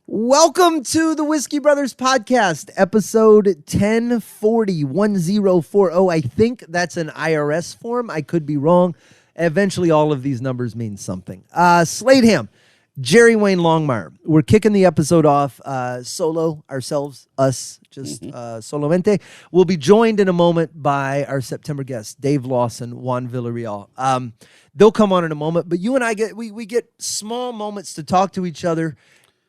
Welcome to the Whiskey Brothers Podcast, episode 1040, 1040. I think that's an IRS form. I could be wrong. Eventually, all of these numbers mean something. Slade Ham, Jerry Wayne Longmire. We're kicking the episode off solo, ourselves, us, just solamente. We'll be joined in a moment by our September guest, Dave Lawson, Juan Villareal. They'll come on in a moment, but you and I get small moments to talk to each other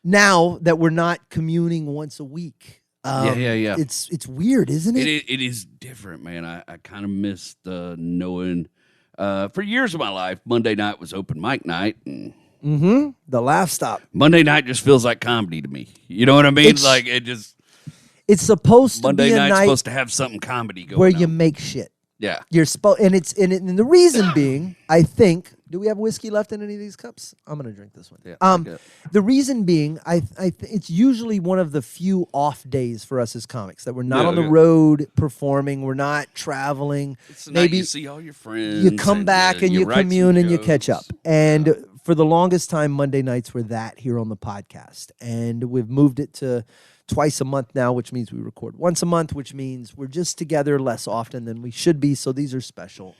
now that we're not communing once a week. Yeah. It's weird, isn't it? It is different, man. I kind of missed knowing. For years of my life, Monday night was open mic night. And the laugh stop. Monday night just feels like comedy to me. You know what I mean? It's supposed to Monday be a night's night supposed to have something comedy going where on. you make shit. Yeah. You're supposed, and the reason being, I think. Do we have whiskey left in any of these cups? I'm gonna drink this one. Yeah. The reason being, it's usually one of the few off days for us as comics that we're not on the road performing, we're not traveling. It's the night you see all your friends. You come back and you commune and you catch up. And for the longest time, Monday nights were that here on the podcast, and we've moved it to twice a month now, which means we record once a month, which means we're just together less often than we should be. So these are special.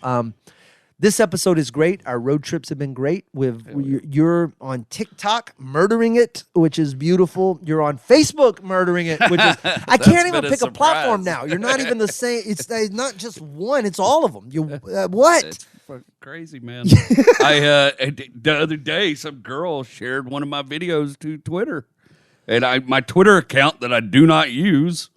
This episode is great. Our road trips have been great. You're on TikTok murdering it, which is beautiful. You're on Facebook murdering it, which is I can't even pick a platform now. You're not even the same. It's not just one. It's all of them. What? It's crazy, man. The other day, some girl shared one of my videos to Twitter, and my Twitter account that I do not use.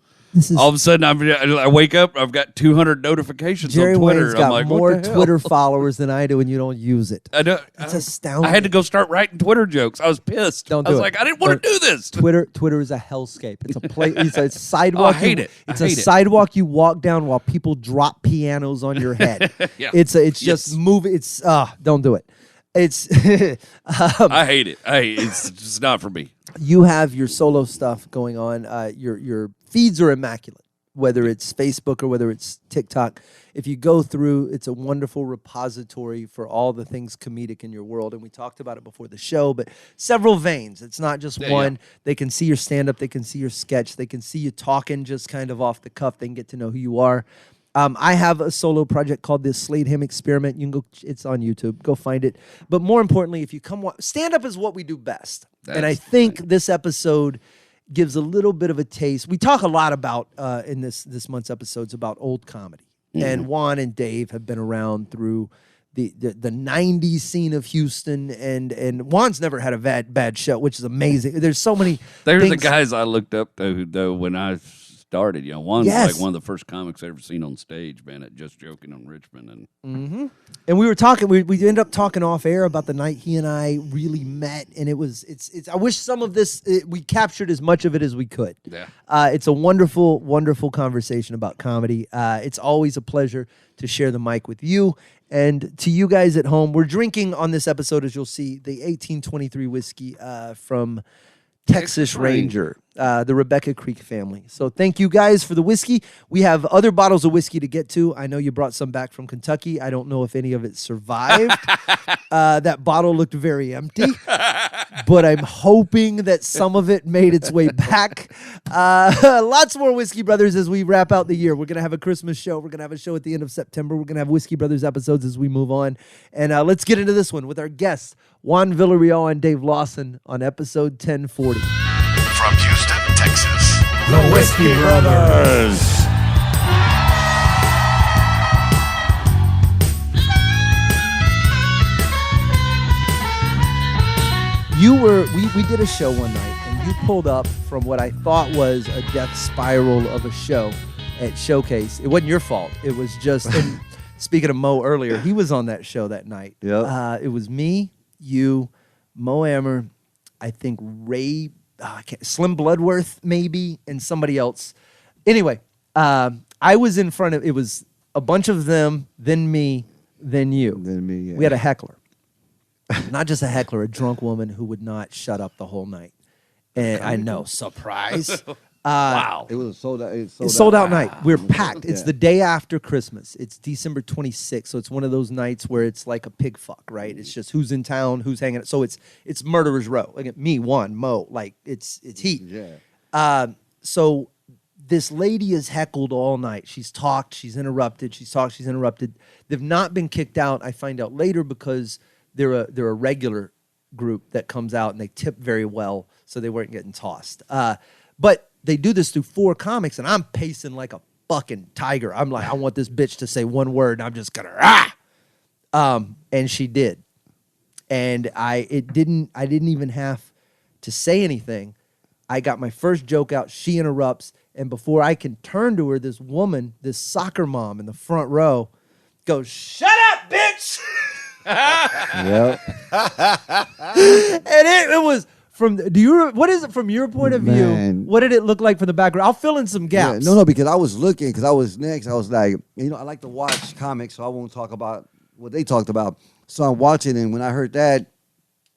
All of a sudden, I wake up, I've got 200 notifications Jerry on Twitter. Wayne's got I'm like, more Twitter followers than I do, and you don't use it. I know. It's astounding. I had to go start writing Twitter jokes. I was pissed. I was like, I didn't want to do this. Twitter is a hellscape. It's a place. It's a sidewalk. I hate it. It's a sidewalk you walk down while people drop pianos on your head. Yeah. It's just moving. It's don't do it. It's I hate it. It's just not for me. You have your solo stuff going on. Your feeds are immaculate, whether it's Facebook or whether it's TikTok. If you go through, it's a wonderful repository for all the things comedic in your world. And we talked about it before the show, but several veins. It's not just one. Yeah. They can see your stand-up. They can see your sketch. They can see you talking just kind of off the cuff. They can get to know who you are. I have a solo project called the Slade Ham Experiment. You can go; it's on YouTube. Go find it. But more importantly, if you come, stand up is what we do best. And I think this episode gives a little bit of a taste. We talk a lot about in this month's episodes about old comedy. Mm-hmm. And Juan and Dave have been around through the 90s scene of Houston, and Juan's never had a bad show, which is amazing. There's so many. There's the guys I looked up to though when I started. Juan's like one of the first comics I ever seen on stage, man, at Just Joking on Richmond. And we were talking, we ended up talking off air about the night he and I really met, and it's I wish some of this, we captured as much of it as we could. Yeah. It's a wonderful, wonderful conversation about comedy. It's always a pleasure to share the mic with you. And to you guys at home, we're drinking on this episode, as you'll see, the 1823 whiskey from Texas Ranger, the Rebecca Creek family. So thank you guys for the whiskey. We have other bottles of whiskey to get to. I know you brought some back from Kentucky. I don't know if any of it survived. That bottle looked very empty, but I'm hoping that some of it made its way back. Lots more Whiskey Brothers as we wrap out the year. We're going to have a Christmas show. We're going to have a show at the end of September. We're going to have Whiskey Brothers episodes as we move on. And let's get into this one with our guests, Juan Villareal and Dave Lawson on episode 1040. From Houston, Texas, the Whiskey Brothers. We did a show one night, and you pulled up from what I thought was a death spiral of a show at Showcase. It wasn't your fault. It was just, and speaking of Mo earlier, he was on that show that night. Yep. It was me, you, Mo Ammer, I think Ray, Slim Bloodworth maybe, and somebody else. Anyway, I was in front of, it was a bunch of them, then me, then you. Then me, yeah. We had a heckler. Not just a heckler, a drunk woman who would not shut up the whole night. And I know, surprise. Wow. It was sold out. It's sold out night. We're packed. It's the day after Christmas. It's December 26th. So it's one of those nights where it's like a pig fuck, right? It's just who's in town, who's hanging. So it's murderer's row. Like me, Juan, Mo. Like it's heat. Yeah. So this lady is heckled all night. She's talked. She's interrupted. She's talked. She's interrupted. They've not been kicked out. I find out later because they're a regular group that comes out and they tip very well, so they weren't getting tossed. But they do this through 4 comics, and I'm pacing like a fucking tiger. I'm like, I want this bitch to say one word, and I'm just gonna and she did, and I didn't even have to say anything. I got my first joke out. She interrupts, and before I can turn to her, this woman, this soccer mom in the front row, goes, "Shut up, bitch!" Yep. And it was. What is it from your point of view? What did it look like from the background? I'll fill in some gaps. Yeah, no, because I was looking, because I was next. I was like, I like to watch comics, so I won't talk about what they talked about. So I'm watching, and when I heard that,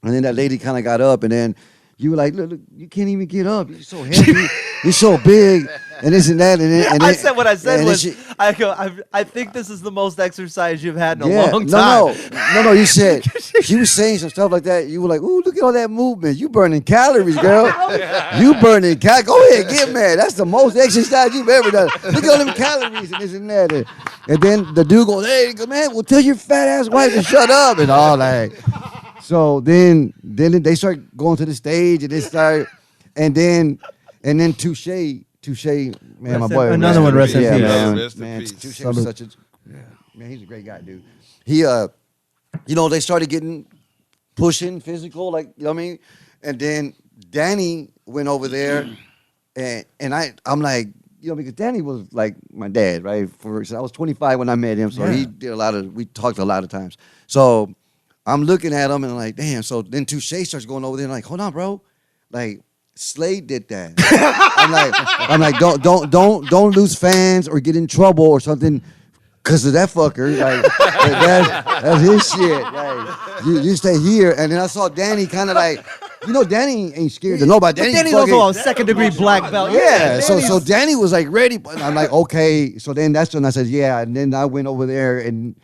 and then that lady kind of got up, and then you were like, look, you can't even get up. You're so heavy. You're so big, and this and that. And then I said what I said was, I think this is the most exercise you've had in a long time. No, you said, she was saying some stuff like that. You were like, ooh, look at all that movement. You burning calories, girl. You burning calories. Go ahead, get mad. That's the most exercise you've ever done. Look at all them calories and this and that. And then the dude goes, hey, man, well, tell your fat ass wife to shut up and all that. So then they start going to the stage, and they start, and then Touche, man, my boy. Another one, rest in peace. Man, Touche was such a, man, he's a great guy, dude. He, they started getting, pushing, physical, like, you know what I mean? And then Danny went over there, and I'm like, because Danny was like my dad, right? So I was 25 when I met him, so he did we talked a lot of times. So I'm looking at him, and I'm like, damn. So then Touche starts going over there, and I'm like, hold on, bro. Like, Slade did that. I'm like, don't lose fans or get in trouble or something because of that fucker. Like, that's his shit. Like, you stay here. And then I saw Danny kind of like, Danny ain't scared to nobody. Danny's also a second-degree black belt. Yeah. So Danny was like ready, but I'm like, okay. So then that's when I said, yeah. And then I went over there and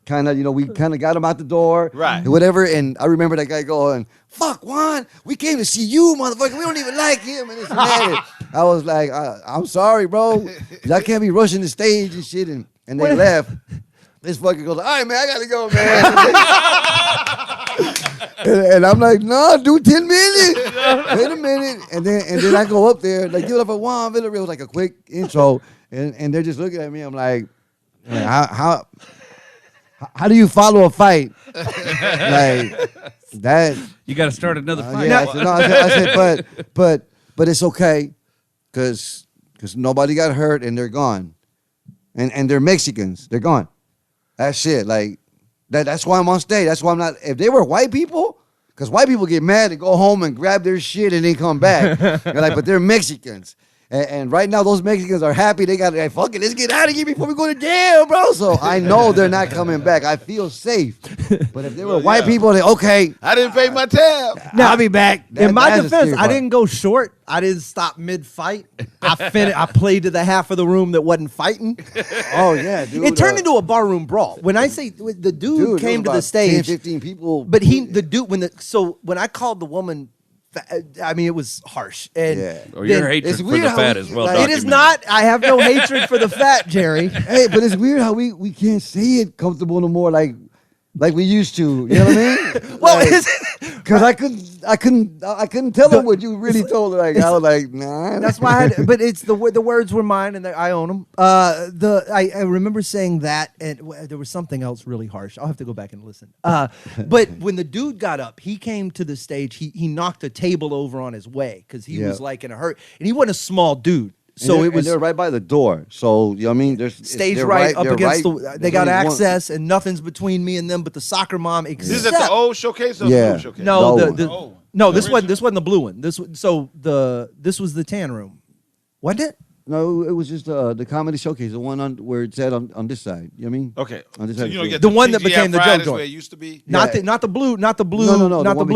kind of, we kind of got him out the door. Right. Whatever. And I remember that guy going, fuck, Juan, we came to see you, motherfucker. We don't even like him. And this and that. I was like, I'm sorry, bro. I can't be rushing the stage and shit. And they left. This fucker goes, all right, man, I got to go, man. and I'm like, no, do 10 minutes. Wait a minute. And then I go up there, like, give it up for Juan Villareal, like a quick intro. And they're just looking at me. I'm like, man, how do you follow a fight like that? You got to start another fight. Yeah, I said, but it's okay, because nobody got hurt and they're gone, and they're Mexicans. They're gone. That's shit. Like that's why I'm on stage. That's why I'm not. If they were white people, because white people get mad and go home and grab their shit and then come back. But they're Mexicans. And right now, those Mexicans are happy. They got to, fuck it, let's get out of here before we go to jail, bro. So I know they're not coming back. I feel safe. But if they were white people, okay. I didn't pay my tab. Now, I'll be back. In my defense, I didn't go short. I didn't stop mid-fight. I played to the half of the room that wasn't fighting. Oh, yeah, dude. It turned into a barroom brawl. When I say the dude came to the stage. 10, 15 people. But when I called the woman, I mean, it was harsh. And your hatred for the fat is well documented. It is not. I have no hatred for the fat, Jerry. Hey, but it's weird how we can't say it comfortable no more like we used to. You know what I mean? Well, because I couldn't tell them what you really told her. Like I was like, nah. That's why I had. But it's the words were mine, and I own them. I remember saying that, and there was something else really harsh. I'll have to go back and listen. But when the dude got up, he came to the stage. He knocked a table over on his way because he was like in a hurry, and he wasn't a small dude. So it was. They're right by the door. So you know what I mean. There's stage right up against the. They got access, and nothing's between me and them. But the soccer mom. This is at the old showcase or the new showcase? No, this wasn't the blue one. This was the tan room, wasn't it? No, it was just the comedy showcase, the one on where it's at on this side. You know what I mean? Okay. On this so side. you don't get the one that became the joke joint. Where it used to be. Not the blue. No, not the blue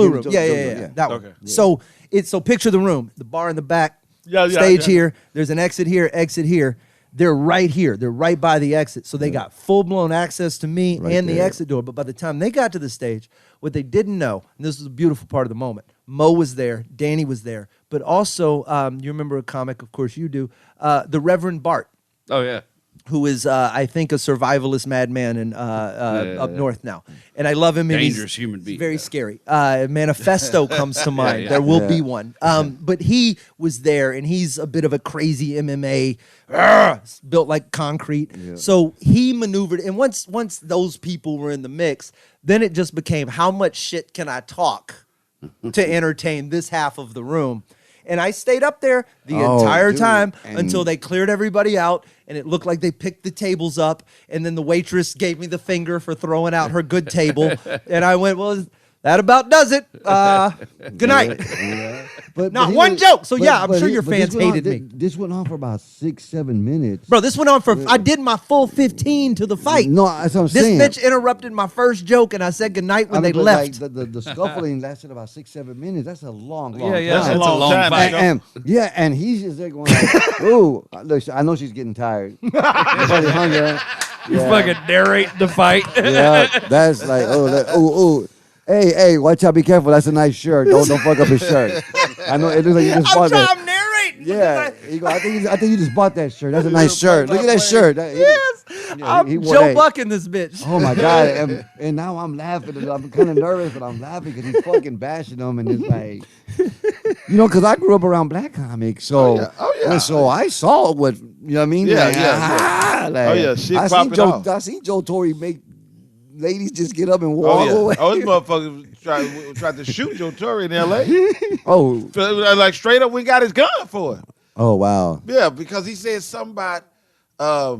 room. Joke Yeah. That one. Okay. So picture the room, the bar in the back. Stage here. There's an exit here. They're right here. They're right by the exit. So they got full-blown access to me and the exit door. But by the time they got to the stage, what they didn't know, and this was a beautiful part of the moment, Mo was there, Danny was there, but also, you remember a comic, of course you do, the Reverend Bart. Oh, yeah. Who is, I think, a survivalist madman in, up north now. And I love him. Dangerous human being. Very scary. Manifesto comes to mind. There will be one. But he was there, and he's a bit of a crazy MMA, built like concrete. Yeah. So he maneuvered. And once those people were in the mix, then it just became, how much shit can I talk to entertain this half of the room? And I stayed up there the entire time until they cleared everybody out, and it looked like they picked the tables up, and then the waitress gave me the finger for throwing out her good table, and I went, well, that about does it. Good night. But not one joke. So, I'm sure your fans hated me. This went on for about 6-7 minutes. Bro, this went on for, I did my full 15 to the fight. No, that's what I'm saying. This bitch interrupted my first joke, and I said goodnight when they left. Like, the scuffling lasted about 6-7 minutes. That's a long time. That's a long fight. And he's just there going like, ooh, I know she's getting tired. Probably hungry. You fucking narrate the fight. That's like, ooh. Hey, watch out, be careful. That's a nice shirt. Don't fuck up his shirt. I know it looks like you just bought that. I'm narrating. Yeah. I think you just bought that shirt. That's a nice shirt. Look at that shirt. Yes. I'm Joe Bucking this bitch. Oh my God. And now I'm laughing. I'm kind of nervous, but I'm laughing because he's fucking bashing them. And it's like, because I grew up around black comics. So, and so I saw what, you know what I mean? Shit popping off. I seen Joe Torre make ladies just get up and walk away. This motherfucker tried to shoot Joe Torre in L.A. Oh. Like straight up, we got his gun for it. Oh, wow. Yeah, because he said something about, at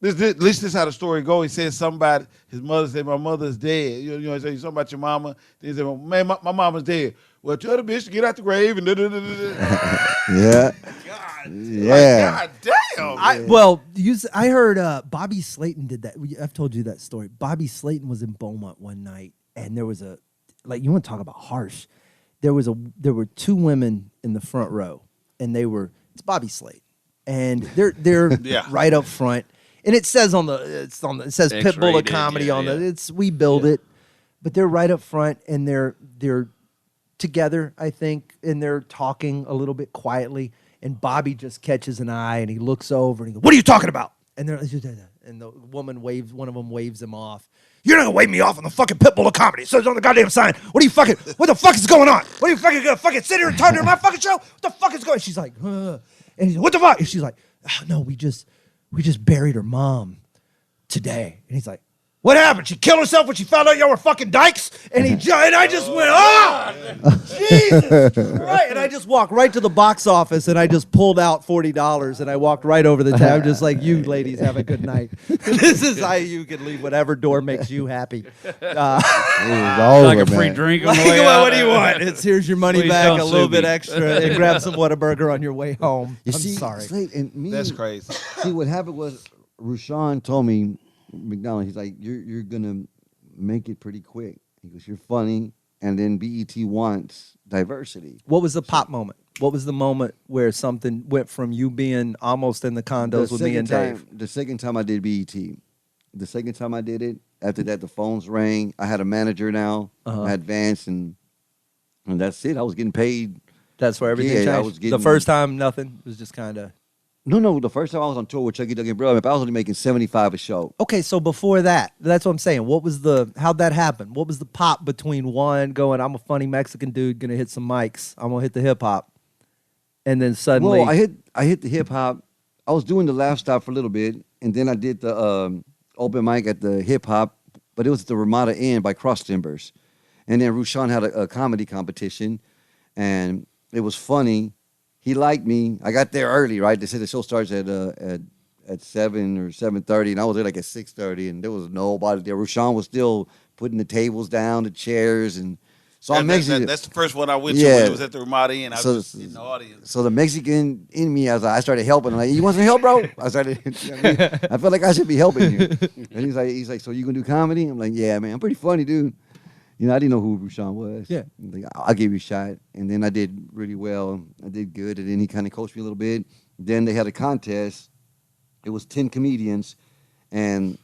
least this is how the story goes. He said something about his mother said, my mother's dead. You know, he said something about your mama. Then he said, well, man, my mama's dead. Well, tell the bitch to get out the grave and Yeah. Yeah. God damn. I heard Bobby Slayton did that. I've told you that story. Bobby Slayton was in Beaumont one night, and there was you want to talk about harsh. There were two women in the front row, and it's Bobby Slayton, and they're right up front, and it says it says Pitbull of comedy on the we build it, but they're right up front, and they're together, I think, and they're talking a little bit quietly. And Bobby just catches an eye, and he looks over, and he goes, "What are you talking about?" And the woman one of them waves him off. You're not gonna wave me off on the fucking Pitbull of comedy. It says on the goddamn sign. What the fuck is going on? What are you fucking gonna fucking sit here and talk to my fucking show? What the fuck is going on? She's like, and he's like, what the fuck? And she's like, oh, no, we just buried her mom today. And he's like, what happened? She killed herself when she found out y'all were fucking dykes? And I just went, Jesus Christ. And I just walked right to the box office, and I just pulled out $40, and I walked right over the tab. I'm just like, you ladies have a good night. This is how you can leave whatever door makes you happy. Like a free drink on the way out. What do you want? Here's your money back, a little bit extra, and grab some Whataburger on your way home. I'm sorry. That's crazy. See, what happened was Rushion told me, McDonald, he's like, you're gonna make it pretty quick. He goes, you're funny, and then BET wants diversity. What was the pop moment? What was the moment where something went from you being almost in the condos with me and Dave? The second time I did BET. The second time I did it, after that the phones rang. I had a manager now. I had Vance, and that's it. I was getting paid. That's where everything changed? The first time, nothing? It was just kind of... No. The first time I was on tour with Chucky Duck and Bro, I was only making $75 a show. Okay, so before that, that's what I'm saying. How'd that happen? What was the pop between one going, I'm a funny Mexican dude, gonna hit some mics, I'm gonna hit the hip hop, and then suddenly... Well, I hit the hip hop. I was doing the Laugh Stop for a little bit, and then I did the open mic at the hip hop, but it was at the Ramada Inn by Cross Timbers. And then Rushion had a comedy competition, and it was funny. He liked me. I got there early, right? They said the show starts at 7 or 7:30, and I was there like at 6:30, and there was nobody there. Rushion was still putting the tables down, the chairs, and so I'm Mexican. That's the first one I went to when it was at the Ramada Inn. I was just in the audience. So the Mexican in me, I started helping. I'm like, you want some help, bro? I started. I felt like I should be helping you. And he's like, so you gonna do comedy? I'm like, yeah, man, I'm pretty funny, dude. You know, I didn't know who Rushion was. Yeah. Like, I'll give you a shot. And then I did really well. I did good. And then he kind of coached me a little bit. Then they had a contest. It was 10 comedians. And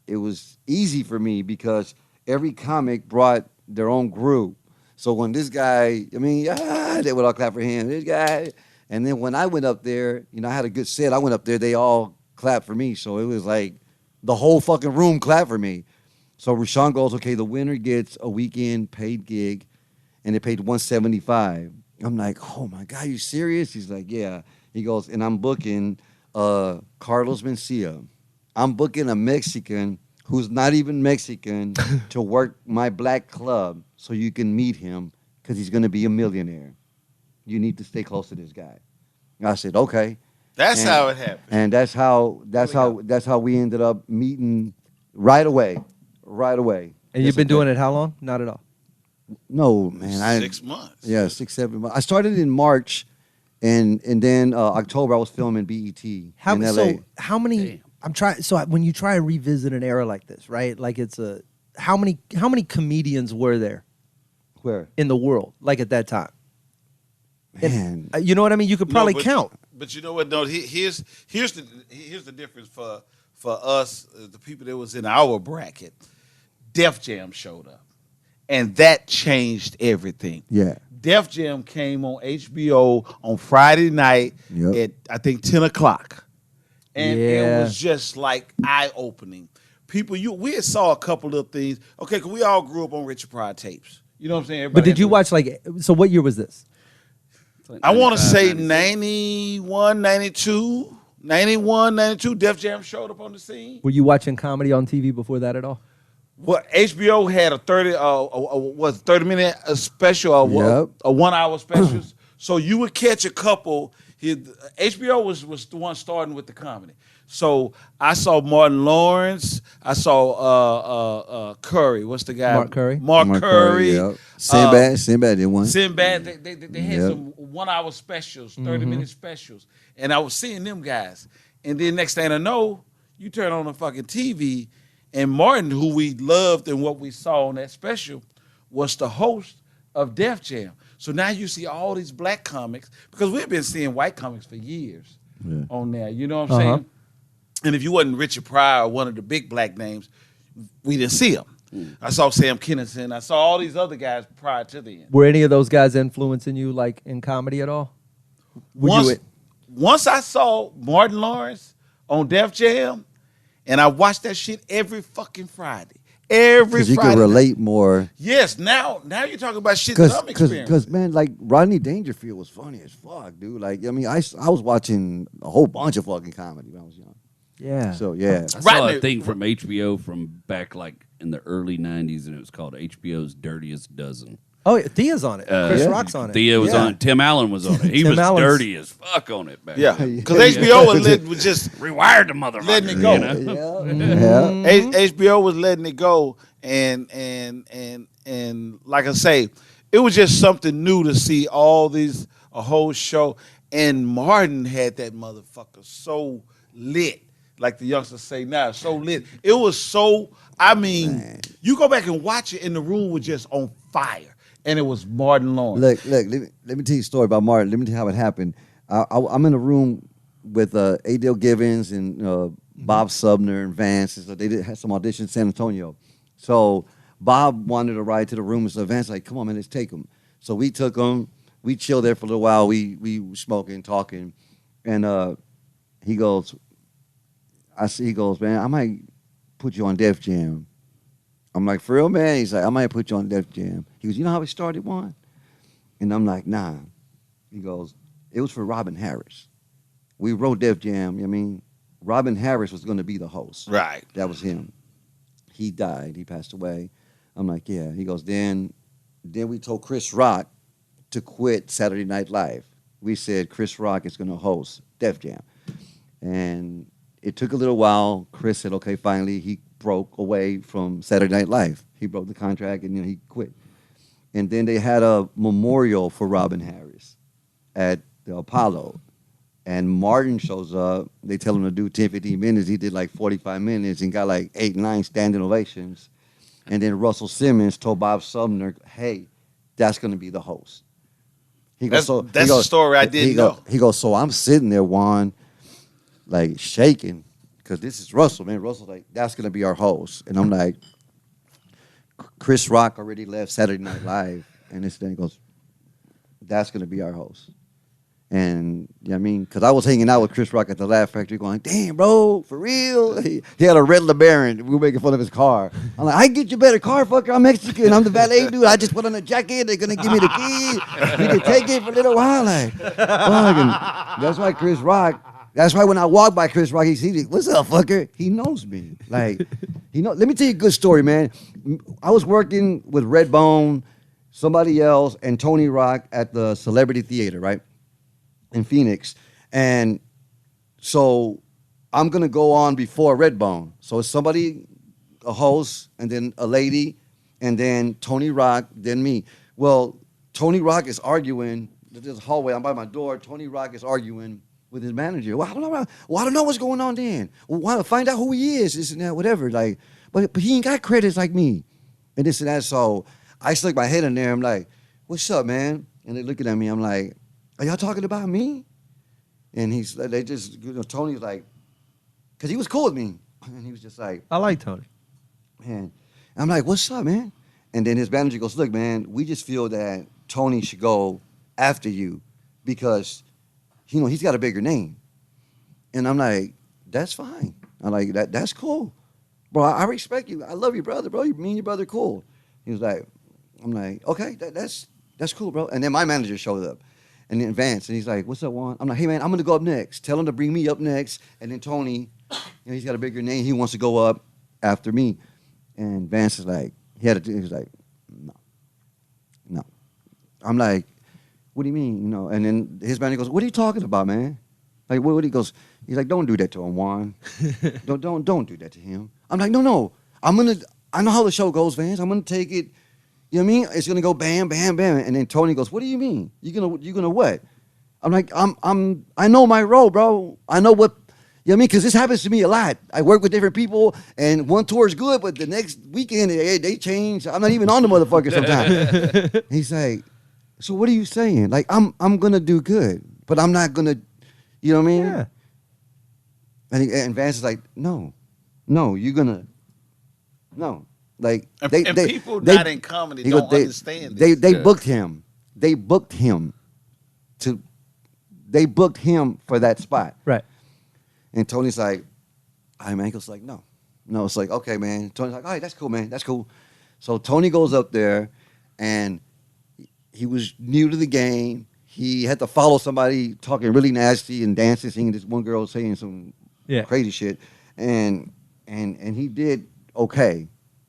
it was easy for me because every comic brought their own group. So when this guy, they would all clap for him. This guy. And then when I went up there, you know, I had a good set. I went up there. They all clapped for me. So it was like the whole fucking room clapped for me. So Rushion goes, okay, the winner gets a weekend paid gig, and they paid $175. I'm like, oh my God, you serious? He's like, yeah. He goes, and I'm booking Carlos Mencia. I'm booking a Mexican who's not even Mexican to work my black club so you can meet him because he's going to be a millionaire. You need to stay close to this guy. I said, okay. That's how it happened. And that's how we ended up meeting right away. Right away. And you've been doing it how long? Not at all. No, man. 6 months. Yeah, 6, 7 months. I started in March, and then October I was filming BET in LA. So how many? Damn. I'm trying. So when you try to revisit an era like this, right? Like how many comedians were there? Where in the world? Like at that time? Man, and, you know what I mean? You could probably count. But you know what? No, here's the difference for us, the people that was in our bracket. Def Jam showed up, and that changed everything. Yeah. Def Jam came on HBO on Friday night at, I think, 10 o'clock. And it was just like eye-opening. People, we had saw a couple of things. Okay, because we all grew up on Richard Pryor tapes. You know what I'm saying? But did you watch, so what year was this? I want to say 91, 92. 91, 92, Def Jam showed up on the scene. Were you watching comedy on TV before that at all? Well, HBO had a 30-minute special, a 1 hour specials. So you would catch a couple. HBO was the one starting with the comedy. So I saw Martin Lawrence. I saw Curry. What's the guy? Mark Curry. Mark Curry. Yep. Sinbad did one. Sinbad. They had some 1 hour specials, 30-minute specials. And I was seeing them guys. And then next thing I know, you turn on the fucking TV, and Martin, who we loved and what we saw on that special, was the host of Def Jam. So now you see all these black comics, because we've been seeing white comics for years on there. You know what I'm saying? And if you wasn't Richard Pryor or one of the big black names, we didn't see them. I saw Sam Kinison. I saw all these other guys prior to then. Were any of those guys influencing you, like, in comedy at all? Once I saw Martin Lawrence on Def Jam, and I watched that shit every fucking Friday. Every Friday. Because you can relate more. Yes, now you're talking about shit that I'm experiencing. Because, man, like, Rodney Dangerfield was funny as fuck, dude. Like, I mean, I was watching a whole bunch of fucking comedy when I was young. Yeah. So, yeah. I saw a thing from HBO from back, like, in the early 90s, and it was called HBO's Dirtiest Dozen. Oh, yeah, Thea's on it. Chris Rock's on it. Thea was on it. Tim Allen was on it. He was dirty as fuck on it back then. Because HBO was just rewired the motherfucker. Letting it go. You know? HBO was letting it go, and like I say, it was just something new to see a whole show. And Martin had that motherfucker so lit, like the youngsters say now, so lit. It was so. I mean, you go back and watch it, and the room was just on fire. And it was Martin Lawrence. Look, let me tell you a story about Martin. Let me tell you how it happened. I'm in a room with Adele Givens and Bob Subner and Vance. So they had some auditions in San Antonio. So Bob wanted to ride to the room, and so Vance like, come on, man, let's take him. So we took him. We chilled there for a little while. We were smoking, talking. And he goes, man, I might put you on Def Jam. I'm like, for real, man? He's like, I might put you on Def Jam. He goes, you know how we started one? And I'm like, nah. He goes, it was for Robin Harris. We wrote Def Jam. I mean, Robin Harris was going to be the host. Right. That was him. He died. He passed away. I'm like, yeah. He goes, then we told Chris Rock to quit Saturday Night Live. We said Chris Rock is going to host Def Jam. And it took a little while. Chris said, okay, finally, he broke away from Saturday Night Live. He broke the contract and he quit. And then they had a memorial for Robin Harris at the Apollo. And Martin shows up. They tell him to do 10, 15 minutes. He did like 45 minutes and got like 8, 9 standing ovations. And then Russell Simmons told Bob Sumner, hey, that's going to be the host. He goes, That's the story I didn't know. He goes, so I'm sitting there, Juan, like shaking, because this is Russell, man. Russell's like, that's going to be our host. And I'm like, Chris Rock already left Saturday Night Live. And this thing goes, that's going to be our host. And, you know what I mean? Because I was hanging out with Chris Rock at the Laugh Factory going, damn, bro, for real? He had a red LeBaron. We were making fun of his car. I'm like, I can get you a better car, fucker. I'm Mexican. I'm the valet dude. I just put on a jacket. They're going to give me the key. You can take it for a little while. Like, fucking. That's why Chris Rock, that's why when I walk by Chris Rock, he sees, what's up, fucker? He knows me. Like, let me tell you a good story, man. I was working with Redbone, somebody else, and Tony Rock at the Celebrity Theater, right? In Phoenix. And so I'm going to go on before Redbone. So it's somebody, a host, and then a lady, and then Tony Rock, then me. Well, Tony Rock is arguing, this hallway, I'm by my door, Tony Rock is arguing with his manager. Well, I don't know what's going on then. Well, why find out who he is, this and that, whatever. Like, but he ain't got credits like me. And this and that. So I stuck my head in there. I'm like, what's up, man? And they're looking at me. I'm like, are y'all talking about me? And they just, Tony's like, because he was cool with me. And he was just like, I like Tony. Man, I'm like, what's up, man? And then his manager goes, look, man, we just feel that Tony should go after you because, he's got a bigger name. And I'm like, that's fine. I'm like, that's cool. Bro, I respect you. I love you, brother, bro. Me and your brother cool. He was like, I'm like, okay, that's cool, bro. And then my manager showed up. And then Vance, and he's like, what's up, Juan? I'm like, hey, man, I'm going to go up next. Tell him to bring me up next. And then Tony, he's got a bigger name. He wants to go up after me. And Vance is like, he was like, no. I'm like, what do you mean? And then his manager goes, what are you talking about, man? Like, what he goes, he's like, don't do that to him, Juan. don't do that to him. I'm like, no. I know how the show goes, Vance. I'm going to take it. You know what I mean? It's gonna go bam, bam, bam, and then Tony goes, "What do you mean? You gonna what?" I'm like, I know my role, bro. I know what. You know what I mean? Because this happens to me a lot. I work with different people, and one tour is good, but the next weekend they change. I'm not even on the motherfucker sometimes. He's like, "So what are you saying? Like, I'm gonna do good, but I'm not gonna." You know what I mean? Yeah. And Vance is like, "No, you're gonna no." Like people not in comedy don't understand this. They booked him. They booked him for that spot. Right. And Tony's like, all right, man. He goes like, no. It's like, okay, man. Tony's like, all right, that's cool, man. That's cool. So Tony goes up there, and he was new to the game. He had to follow somebody talking really nasty and dancing, singing. This one girl saying some crazy shit, and he did okay.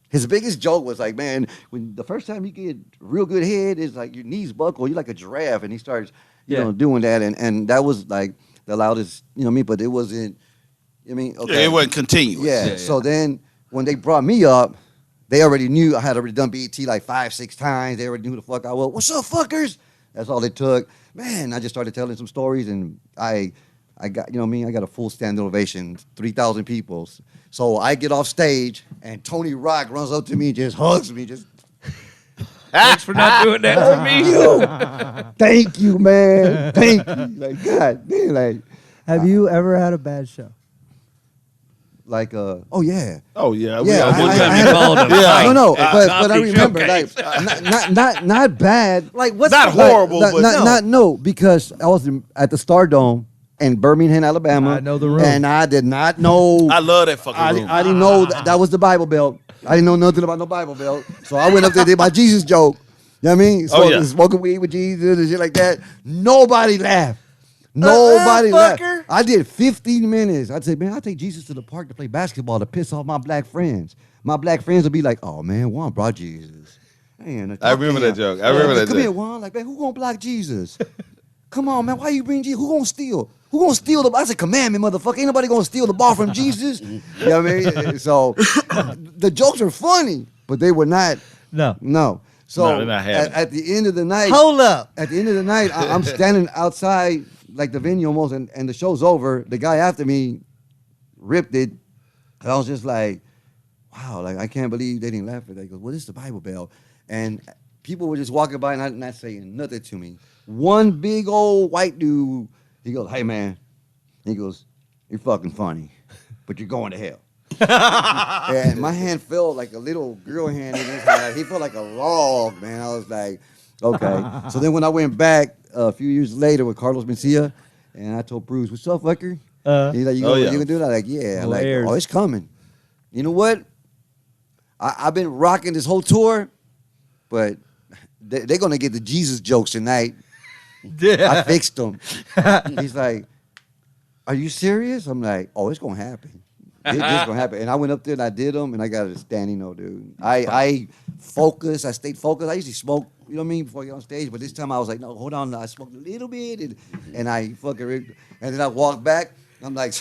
His biggest joke was like, man, when the first time you get real good head, it's like your knees buckle, you're like a giraffe, and he starts, doing that, and that was like the loudest, but it wasn't. Okay. Yeah, it wasn't continuous. Yeah. So then when they brought me up, they already knew I had already done BET like 5-6 times. They already knew who the fuck I was. What's up, fuckers? That's all it took. Man, I just started telling some stories, and I got, I got a full standing ovation, 3,000 people. So I get off stage, and Tony Rock runs up to me and just hugs me. Just thanks for not doing that for me. Thank you, man. Thank you. Like, God damn, like. Have you ever had a bad show? Like, oh yeah. Oh yeah. One time you called him. Yeah. No, but I remember, like, not bad. Like, what's not horrible, but no, because I was at the Stardome in Birmingham, Alabama. I know the room. And I did not know. I love that fucking room. I didn't know that was the Bible Belt. I didn't know nothing about no Bible Belt. So I went up there and did my Jesus joke. You know what I mean? Smoking weed with Jesus and shit like that. Nobody laughed. Nobody laughed. I did 15 minutes. I'd say, man, I'll take Jesus to the park to play basketball to piss off my black friends. My black friends would be like, oh, man, Juan brought Jesus. Man, I remember that joke. I remember that joke. Come here, Juan. Like, man, who gonna block Jesus? Come on, man. Why you bring Jesus? Who gonna steal? Who gonna steal the ball? That's a commandment, motherfucker. Ain't nobody gonna steal the ball from Jesus. You know what I mean? So the jokes are funny, but they were not. No. So at the end of the night. Hold up. At the end of the night, I'm standing outside like the venue almost, and the show's over. The guy after me ripped it. And I was just like, wow, like I can't believe they didn't laugh at that. He goes, well, this is the Bible Belt. And people were just walking by and not saying nothing to me. One big old white dude, he goes, hey, man. He goes, you're fucking funny, but you're going to hell. And my hand felt like a little girl hand in his hand. He felt like a log, man. I was like, okay. So then when I went back a few years later with Carlos Mencia, and I told Bruce, what's up, fucker? He's like, you gonna do that? I'm like, yeah. I'm like, oh, it's coming. You know what? I've been rocking this whole tour, but they're going to get the Jesus jokes tonight. Yeah. I fixed them. He's like, are you serious? I'm like, oh, it's going to happen. It's going to happen. And I went up there and I did them, and I got a standing O, dude. I focused. I stayed focused. I usually smoke, you know what I mean, before I get on stage. But this time I was like, no, hold on. I smoked a little bit, and I fucking, and then I walked back. I'm like,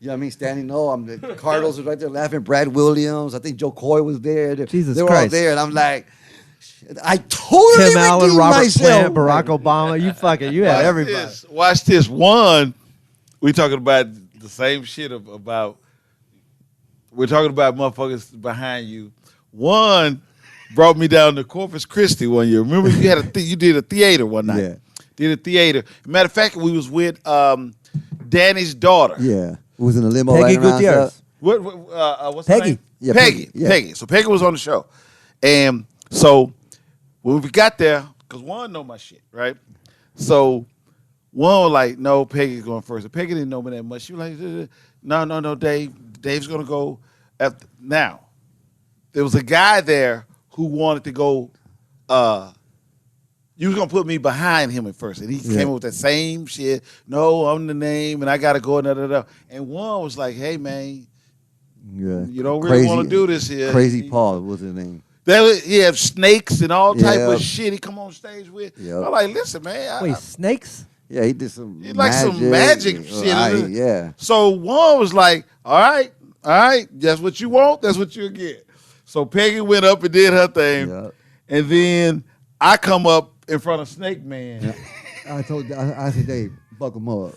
you know what I mean? Standing O. The Cardinals was right there laughing. Brad Williams. I think Joe Coy was there. Jesus they were Christ. all there, and I'm like, I totally Tim Allen, Robert myself. Plant, Barack Obama. You had everybody. Watch this. One, we talking about the same shit about. We're talking about motherfuckers behind you. One brought me down to Corpus Christi one year. Remember you had you did a theater one night. Yeah. Did a theater. Matter of fact, we was with Danny's daughter. Yeah. Who was in the limo Peggy right around Gutierrez. stuff. What's her Peggy. name? Yeah, Peggy. yeah. Peggy. So Peggy was on the show. And so when we got there, because Juan know my shit, right? So Juan was like, no, Peggy's going first. And Peggy didn't know me that much. She was like, no, Dave. Dave's going to go after. Now, there was a guy there who wanted to go, you was going to put me behind him at first. And he came up with that same shit. No, I'm the name, and I got to go, and Juan was like, hey, man, you don't really want to do this here. Crazy Paul was his name. He have snakes and all type of shit he come on stage with. Yep. I'm like, listen, man. Wait, snakes? Yeah, he did some Some magic shit. Yeah. So Juan was like, all right, that's what you want, that's what you'll get. So Peggy went up and did her thing. Yep. And then I come up in front of Snake Man. Yeah. I said, Dave, buck him up.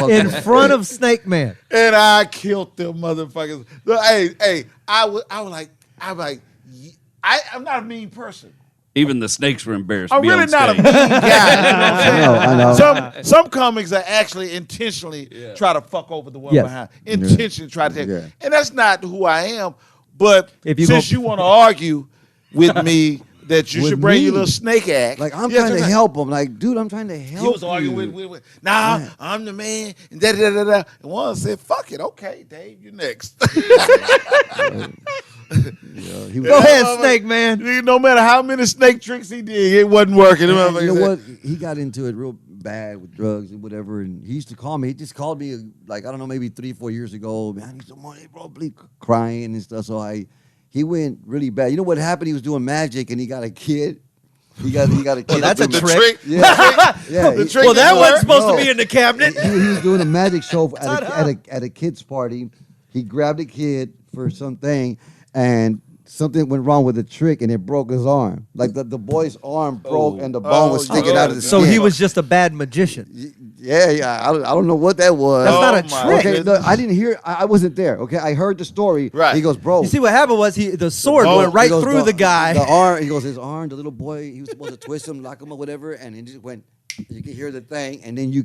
In front of Snake Man. And I killed them motherfuckers. Hey, I'm not a mean person. Even the snakes were embarrassed to I'm be really on not a stage. mean guy. You know what I'm saying? I know. Some comics are actually intentionally try to fuck over the one Yes. behind. Intentionally try to take. Yeah. And that's not who I am. But If you since you want to argue with me that you With should bring me? your little snake act. Like, I'm Yes, trying to right. help him. Like, dude, I'm trying to help He was arguing you. with I'm the man, and da-da-da-da-da. And one said, fuck it, okay, Dave, you next. Yeah, he was, Go ahead, Snake Man. No matter how many snake tricks he did, it wasn't working. you know what? He got into it real bad with drugs and whatever. And he used to call me. He just called me, like, I don't know, maybe 3-4 years ago. Man, I need some money, bro. Please, crying and stuff. So he went really bad. You know what happened? He was doing magic and he got a kid. He got a kid. that's a the trick. trick. Yeah. Yeah. The trick Well, that didn't wasn't work. supposed No. to be in the cabinet. He was doing a magic show at a kid's party. He grabbed a kid for something, and something went wrong with the trick, and it broke his arm. Like the boy's arm broke, and the bone was sticking out of the So skin. he was just a bad magician. Yeah. I don't know what that was. That's not a my trick. Okay, goodness. no, I didn't hear. I wasn't there. Okay, I heard the story. Right. He goes, bro. You see what happened was the sword bone- went right he goes, through the guy. The arm. He goes, his arm. The little boy. He was supposed to twist him, lock him up, whatever, and it just went. You can hear the thing, and then you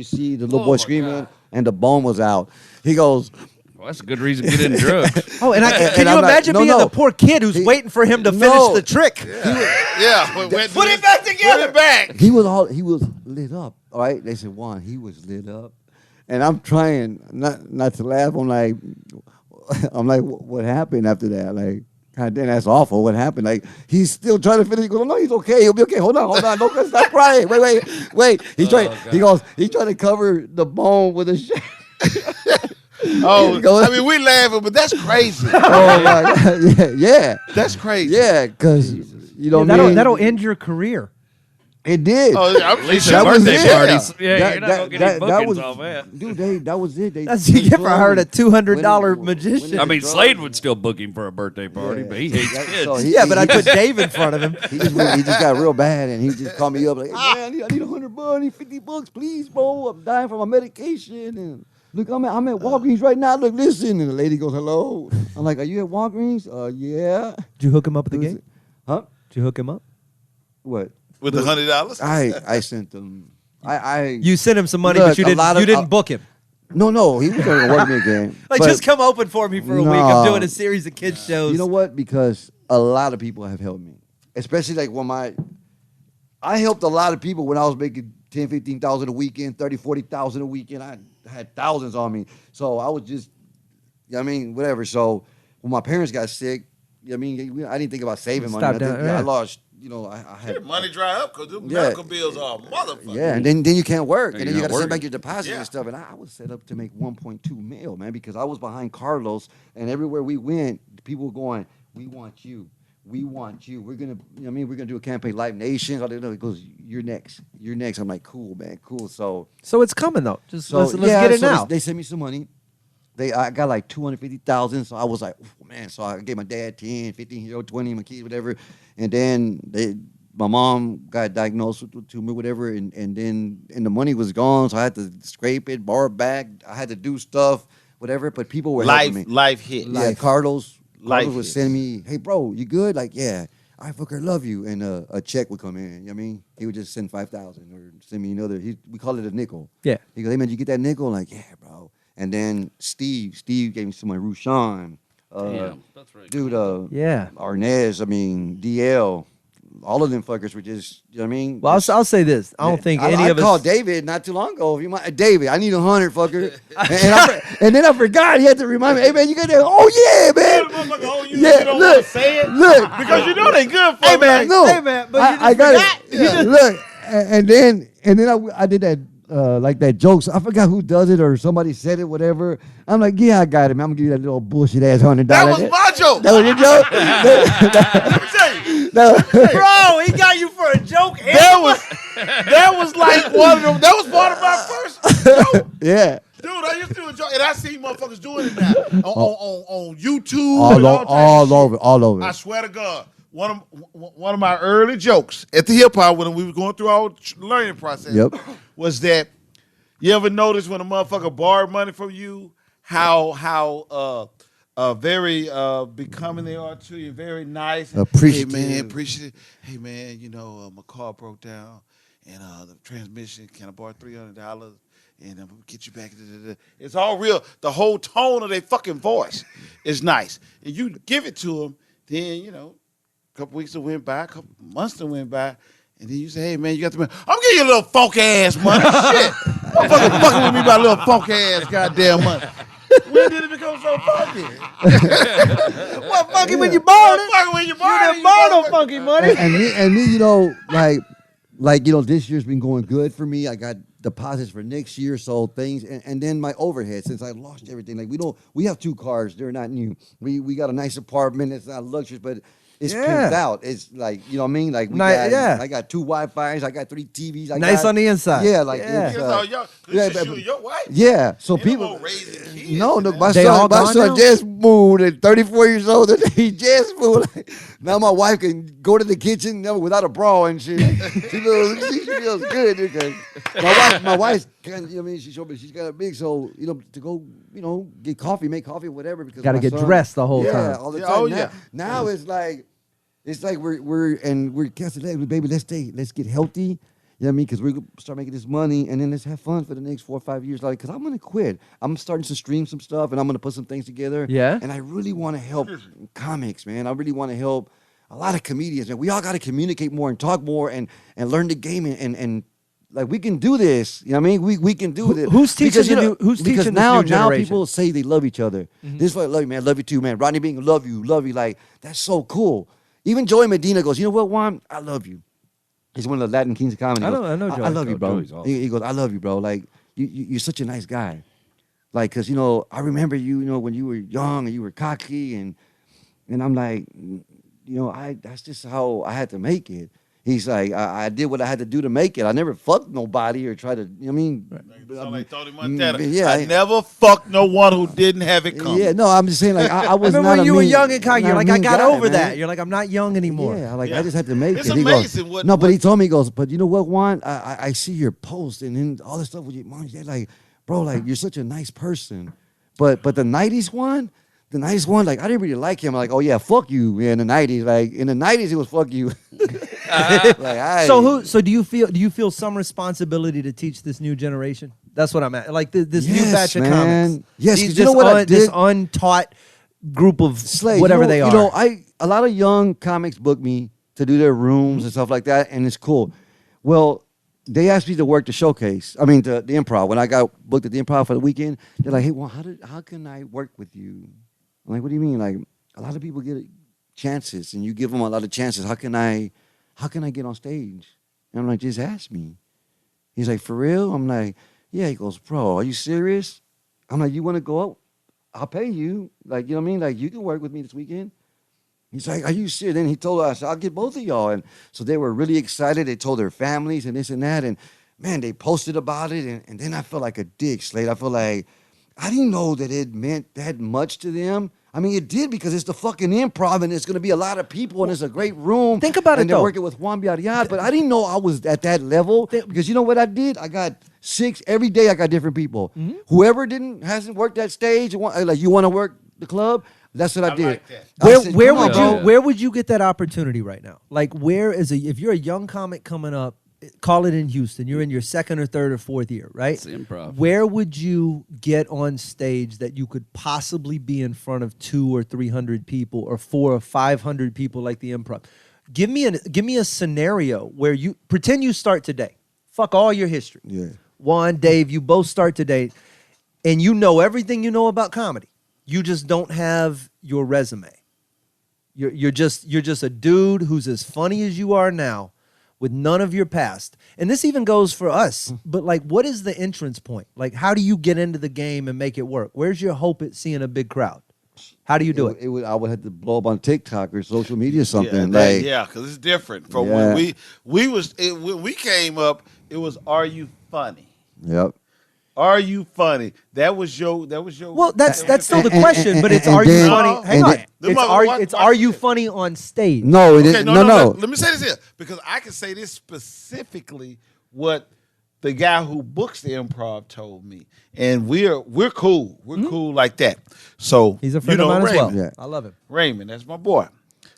see the little boy screaming, and the bone was out. He goes. Well, that's a good reason to get into drugs. Oh, and can And you I'm like, imagine no, being no. the poor kid who's waiting for him to finish No. the trick? Yeah. Put it back together. Put it back. He was lit up. All right, they said, Juan, he was lit up, and I'm trying not to laugh. I'm like, what happened after that? Like, God damn, that's awful. What happened? Like, he's still trying to finish. He goes, no, he's okay. He'll be okay. Hold on. Don't stop crying. Wait. He's trying. He's trying to cover the bone with a shirt. Oh, I mean, we laughing, but that's crazy. Oh my God. Yeah. That's crazy. Yeah, because you know That'll end your career. It did. Oh, I'm At least That your was birthday it. parties. Yeah, That- you're not that- going to get any that bookings was- off that. Dude, that was it. That's what you get for hiring a $200 When- magician. I mean, drugs. Slade would still book him for a birthday party, but he hates kids. So yeah, but I put Dave in front of him. He just got real bad, and he just called me up like, "Man, I need $100, I need $50, please, bro. I'm dying from my medication." And Look, I'm at Walgreens right now. Look, listen. And the lady goes, hello. I'm like, are you at Walgreens? Yeah. Did you hook him up at the gate? Huh? Did you hook him up? What? With the $100? I sent them. You sent him some money, Look, but you didn't book him. No, he was going to work me again. Like, But just come open for me for a week. I'm doing a series of kids shows. you know what? Because a lot of people have helped me, especially like when I helped a lot of people when I was making 10, 15,000 a weekend, 30, 40,000 a weekend. I had thousands on me. So I was just, whatever. So when my parents got sick, I didn't think about saving money. I lost, I had Money dry up because the medical bills are a motherfucker. Yeah, and then you can't work, and then you got to send working. back your deposit and stuff. And I was set up to make 1.2 mil, man, because I was behind Carlos, and everywhere we went, people were going, "We want you, we want you. We're gonna, we're gonna do a campaign, Live Nation." He goes, "You're next, you're next." I'm like, "Cool, man, cool." So it's coming though. Let's get it now. They sent me some money. I got like 250,000, so I was like, oh, man. So I gave my dad 10, 15, 20, my kids, whatever. And then my mom got diagnosed with tumor, whatever, and then the money was gone, so I had to scrape it, borrow it back. I had to do stuff, whatever. But people were helping me. Life hit. Yeah, Carlos Life would send me, "Hey, bro, you good?" Like, yeah. "I fucker love you," and a check would come in. You know what I mean, he would just send 5,000 or send me another. We call it a nickel. Yeah. He goes, "Hey man, you get that nickel?" I'm like, "Yeah, bro." And then Steve gave me some money. Rushan, Damn, that's right. dude, Yeah. Arnez, DL, all of them fuckers were just, you know what I mean? Well, I'll say this. I don't think any of us. I called David not too long ago. If you might, David, I need 100, fucker. and then I forgot. He had to remind me, "Hey man, you got that?" "Oh yeah, man." You don't want to say it? Look, Because you know they good for Hey me. man, no. hey man, but you just I got forgot. it. Yeah, look, and then I did that. Like that jokes. I forgot who does it or somebody said it, whatever. I'm like, yeah, I got it, man. I'm gonna give you that little bullshit ass $100. That was my joke. That was your joke? Let me tell you. Bro, he got you for a joke. That was like one of them. That was part of my first joke. Yeah. Dude, I used to do a joke, and I see motherfuckers doing it now on YouTube. All over. I swear to God, one of my early jokes at the hip hop when we were going through our learning process was that you ever notice when a motherfucker borrowed money from you, how very becoming they are to you, very nice. Appreciative. Hey man, appreciate it. Hey man, my car broke down and the transmission. Can I borrow $300? And I'm gonna get you back. It's all real. The whole tone of their fucking voice is nice. And you give it to them, then a couple weeks went by, a couple months went by, and then you say, "Hey man, you got the money. I'm giving you a little funk ass money." Shit, motherfucker fucking with me about a little funk ass goddamn money. When did it become so funky? What funky when you borrowed it? Funky when you borrowed it. You didn't borrow no funky money. And me, like this year's been going good for me. I got deposits for next year, so things, and then my overhead, since I lost everything. Like we have 2 cars, they're not new. We got a nice apartment, it's not luxurious, but it's pimped out. It's like, you know what I mean? Like I got 2 Wi-Fis, I got 3 TVs. Nice on the inside. Yeah, like That's all y'all. This is you and your wife. yeah. So Ain't people, no raising kids, no, man. my They all gone son now? just moved at 34 years old. And he just moved. Now my wife can go to the kitchen without a bra and shit. She feels good because my wife's kind of, she's got a big, so to go get coffee, make coffee, whatever. Because Got to my get son- dressed the whole time. all the Yeah, time. oh, now, yeah. now it's like we're casting, baby. Let's get healthy. You know what I mean? Because we're gonna start making this money, and then let's have fun for the next 4 or 5 years. Like, because I'm gonna quit. I'm starting to stream some stuff, and I'm gonna put some things together. Yeah. And I really want to help comics, man. I really want to help a lot of comedians, man. We all got to communicate more and talk more and learn the game and like we can do this. You know what I mean? We can do this. Who's teaching the new? Who's because teaching now this new generation? people say they love each other. This is why I love you, man. I love you too, man. Rodney Bing, love you. Like, that's so cool. Even Joey Medina goes, "You know what, Juan? I love you." He's one of the Latin kings of comedy. I know Joey. I love you, bro. Joey's awesome. He goes, "I love you, bro. Like, you're such a nice guy. Like, because I remember you, when you were young and you were cocky, and I'm like, that's just how I had to make it." He's like, I did what I had to do to make it. I never fucked nobody or tried to, Sound like Tony Montana. Yeah, I never fucked no one who didn't have it coming. Yeah, no, I'm just saying, like, I was Remember not when a you were mean- young and cocky? You're not like, a I mean got guy, over man. that. You're like, I'm not young anymore. Yeah, like, Yeah. I just had to make It's it. He amazing goes, what- no, but what- he told me, he goes, but you know what, Juan? I see your post and then all this stuff with your mom and dad, like, bro, like you're such a nice person. But the '90s one, like I didn't really like him. Like, oh yeah, fuck you. Yeah, in the '90s, like in the '90s, it was fuck you. So do you feel some responsibility to teach this new generation? That's what I'm at. Like this new batch of comics. Yes, These you know what I did? This untaught group of Slade, whatever they are. You know, a lot of young comics book me to do their rooms and stuff like that, and it's cool. Well, they asked me to work the showcase. I mean, the improv. When I got booked at the improv for the weekend, they're like, "Hey, well, how can I work with you?" I'm like, "What do you mean? Like, a lot of people get chances, and you give them a lot of chances. How can I get on stage?" And I'm like, "Just ask me." He's like, "For real?" I'm like, "Yeah." He goes, "Bro, are you serious?" I'm like, "You want to go up? I'll pay you. Like, you know what I mean? Like, you can work with me this weekend." He's like, "Are you serious?" Then he told us, "I'll get both of y'all." And so they were really excited. They told their families and this and that. And man, they posted about it. And then I felt like a dick, Slade. I feel like I didn't know that it meant that much to them. I mean, it did because it's the fucking improv and it's going to be a lot of people and it's a great room. Think about it, and they're though. working with Juan Villareal. But I didn't know I was at that level because you know what I did? I got 6 every day. I got different people. Mm-hmm. Whoever hasn't worked that stage, like you want to work the club. That's what I did. like that. Where would you get that opportunity right now? Like if you're a young comic coming up, call it in Houston, you're in your 2nd or 3rd or 4th year, right? It's improv. Where would you get on stage that you could possibly be in front of 200 or 300 people or 400 or 500 people like the improv? Give me a scenario where you pretend you start today. Fuck all your history. Yeah. Juan, Dave, you both start today, and you know everything you know about comedy. You just don't have your resume. You're just a dude who's as funny as you are now, with none of your past. And this even goes for us. But like, what is the entrance point? Like, how do you get into the game and make it work? Where's your hope at seeing a big crowd? How do you do it? I would have to blow up on TikTok or social media or something. Yeah, because it's different from when when we came up. It was, "Are you funny? Yep. Are you funny?" That was your. Well, that's still the question, but it's and are you then- funny? Hang on. Watch Are you this. funny on stage? No, it Okay, is, no. Let me say this here because I can say this specifically. What the guy who books the improv told me, and we're cool. We're cool like that. So He's a friend of mine as Raymond, well. Yeah. I love him. Raymond, that's my boy.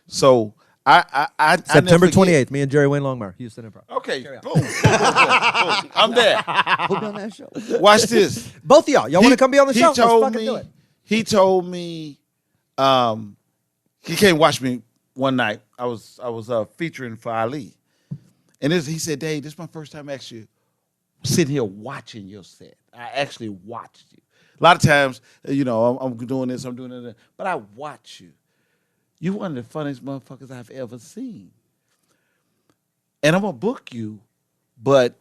So I September never forget- 28th, me and Jerry Wayne Longmire, Houston Improv. Okay, boom. I'm there. Put me on that show. Watch this. Both of y'all want to come be on the show? Let's fucking do it. He told me, he came watch me one night. I was featuring for Ali, and he said, "Dave, this is my first time actually sitting here watching your set. I actually watched you. A lot of times, I'm doing this, I'm doing that, but I watch you. You're one of the funniest motherfuckers I've ever seen, and I'm gonna book you, but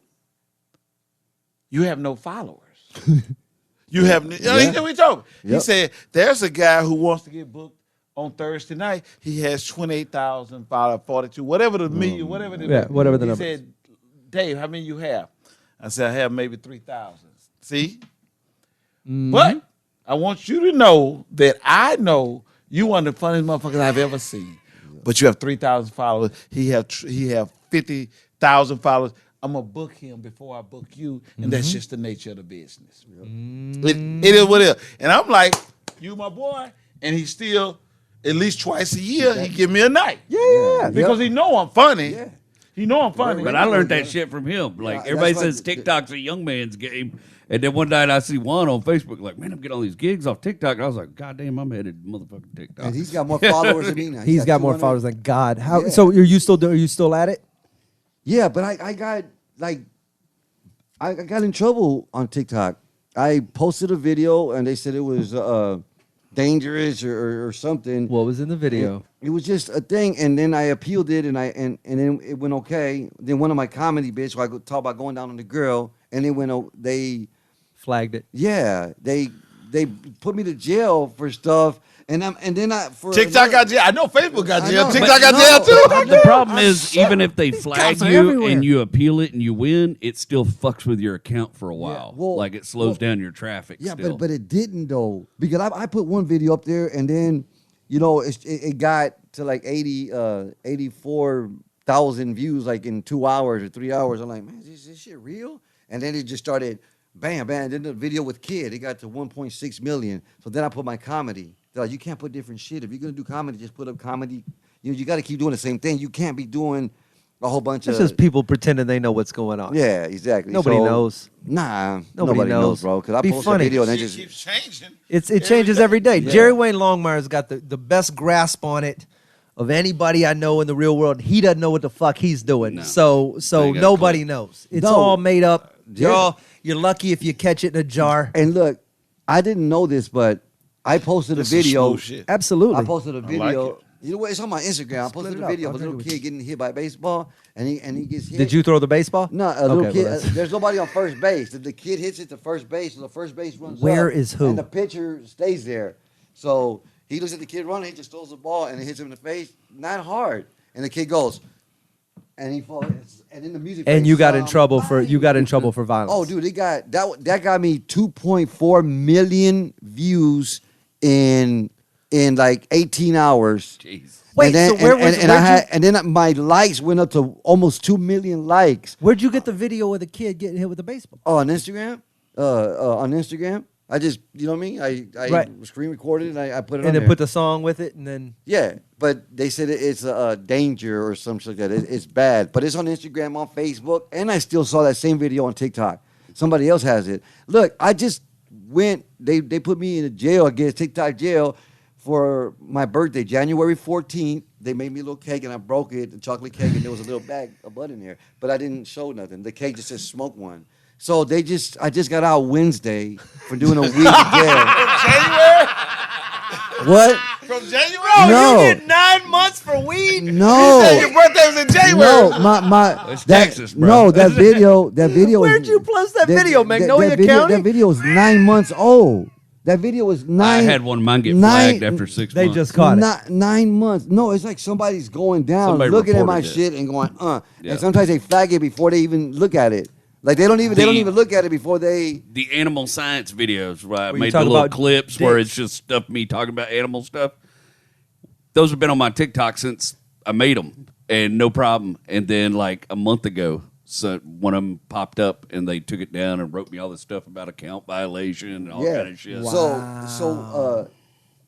you have no followers." You have. He told me. Yep. He said, "There's a guy who wants to get booked on Thursday night. He has 28,000 followers, 42, whatever the million, whatever the number. He said, Dave, how many you have? I said, I have maybe 3,000. See, but I want you to know that I know you one of the funniest motherfuckers I've ever seen. But you have 3,000 followers. He have 50,000 followers. I'm gonna book him before I book you, and that's just the nature of the business. It is what it is. And I'm like, you my boy, and he still at least twice a year he give me a night. Yeah. Because he know I'm funny. Yeah. He know I'm funny. But I learned that shit from him. Like everybody says, TikTok's a young man's game. And then one night I see Juan on Facebook, like, man, I'm getting all these gigs off TikTok. And I was like, God damn, I'm headed to motherfucking TikTok. And he's got more followers than me now. He's got more followers than God. How? So are you still at it? Yeah, but I got in trouble on TikTok. I posted a video and they said it was dangerous or something. What was in the video? It was just a thing, and then I appealed it, and then it went okay. Then one of my comedy bits, where I talk about going down on the girl, and they Flagged it. yeah, they put me to jail for stuff, and then TikTok got jail. I know Facebook got jail. know. TikTok But got jail too. The problem is, even if they flag cops are you everywhere. and you appeal it and you win, it still fucks with your account for a while. well- like it slows down your traffic. Yeah, still. but it didn't though, because I put one video up there, and then it got to like 84,000 views like in 2 hours or 3 hours. I'm like, man, is this shit real? And then it just started bam, bam. Then the video with Kid, it got to 1.6 million. So then I put my comedy. They're like, you can't put different shit. If you're gonna do comedy, just put up comedy. You got to keep doing the same thing. You can't be doing a whole bunch It's of. just people pretending they know what's going on. Yeah, exactly. Nobody knows. Nah, Nobody knows. bro. Because I Be post funny. a video and they Shit just. keeps changing. It changes every day. Yeah. Jerry Wayne Longmire's got the best grasp on it of anybody I know in the real world. He doesn't know what the fuck he's doing. No. So Ain't got a nobody clue. knows. It's No. all made up. Yeah. You're lucky if you catch it in a jar. And look, I didn't know this, but I posted a This is video. smooth shit. Absolutely. I posted a like video. it. You know what? It's on my Instagram. I posted it a up. video I'll of a take little it with kid getting hit by a baseball, and he gets hit. Did you throw the baseball? No, a little Okay, kid. well, that's- There's nobody on first base. The kid hits it to first base, so the first base runs Where up, is who? And the pitcher stays there. So he looks at the kid running. He just throws the ball and it hits him in the face, not hard. And the kid goes, and he falls. And then the music. And plays, you got in somebody. trouble for violence. Oh, dude, it got that got me 2.4 million views in like 18 hours. Jeez. Wait, and then, so where was and where'd I had, you- and then my likes went up to almost 2 million likes. Where'd you get the video of the kid getting hit with the baseball? Oh, on Instagram? On Instagram? I just, you know what I mean? I Right. screen recorded it and I put it on And then there. put the song with it, and then Yeah, but they said it's a danger or something like that. It's bad. But it's on Instagram, on Facebook, and I still saw that same video on TikTok. Somebody else has it. Look, I just went, they put me in a jail, I guess, TikTok jail, for my birthday, January 14th. They made me a little cake, and I broke it, the chocolate cake, and there was a little bag of butter in there. But I didn't show nothing. The cake just says smoke one. So I just got out Wednesday for doing a week in jail. January? What? From January? No. you get 9 months for weed? No. Your birthday was in January. No, my It's that, Texas, bro. No, that video. Where'd you post that video, Magnolia County? That video is 9 months old. That video was 9. I had one of mine get nine- flagged after 6 They months. just caught it. Not 9 months. No, it's like somebody's going down, Somebody looking at my reported it. shit and going, Yeah. And sometimes they flag it before they even look at it. Like they don't even look at it before they. The animal science videos where I Where you made the talk little about clips where dicks. it's just stuff me talking about animal stuff. Those have been on my TikTok since I made them, and no problem. And then like a month ago, so one of them popped up and they took it down and wrote me all this stuff about account violation and all kind of shit. So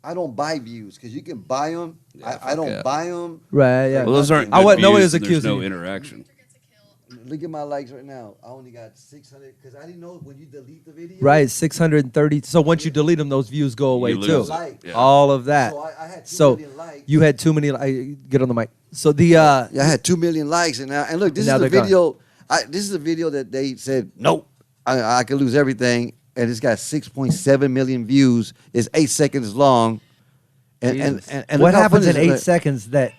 I don't buy views because you can buy them. I don't yeah. buy them. Right, yeah. Well, those aren't. I good wasn't- nobody views was and there's accusing no you. interaction. Look at my likes right now. I only got 600 because I didn't know when you delete the video. Right, 630. So once you delete them, those views go away You too. lose it. Like, Yeah. All of that. So I had 2 So million likes. you had too many. Get on the mic. So the Yeah, I had 2 million likes, and look, this Now is the they're gone. video. This is a video that they said nope, I could lose everything, and it's got 6.7 million views. It's 8 seconds long, and what look how happens funny in it 8 is. seconds that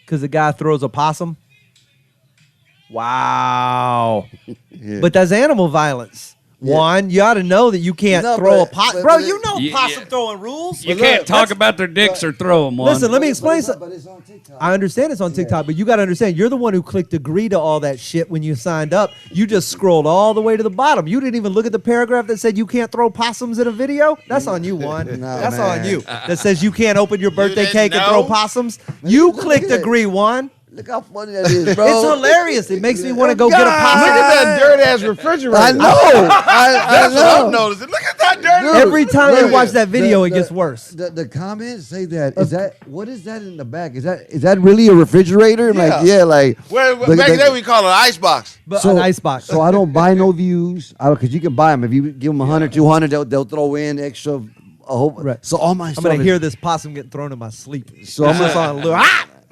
because the guy throws a possum? Wow. Yeah. But that's animal violence. Juan, you ought to know that you can't No, throw a but- possum. but- Bro, but you know Yeah, possum yeah. throwing rules. You But can't look, talk about their dicks or throw them. Listen, let me But explain it's on- something. But it's on TikTok. I understand it's on TikTok, but you got to understand, you're the one who clicked agree to all that shit when you signed up. You just scrolled all the way to the bottom. You didn't even look at the paragraph that said you can't throw possums in a video. That's on you, Juan. Nah, That's man. on you. That says you can't open your birthday didn't cake and know? throw possums. You Look clicked at it. agree, Juan. Look how funny that is, bro. It's hilarious. It makes me want to go get a Look possum. at that dirty ass refrigerator. I know. I That's what I'm know. noticing. Look at that dirty. Dude, Every time I look, watch that video, it the- gets worse. The comments say that what is that in the back? Is that really a refrigerator? I'm like, Yeah. yeah, like Well, look at back that- then we call it an ice box. But an icebox. So I don't buy no views. I don't because you can buy them if you give them 100, 200, they'll throw in extra. A whole, Right. So all my I'm stuff going to is- hear this possum getting thrown in my sleep. So I'm Just on a little,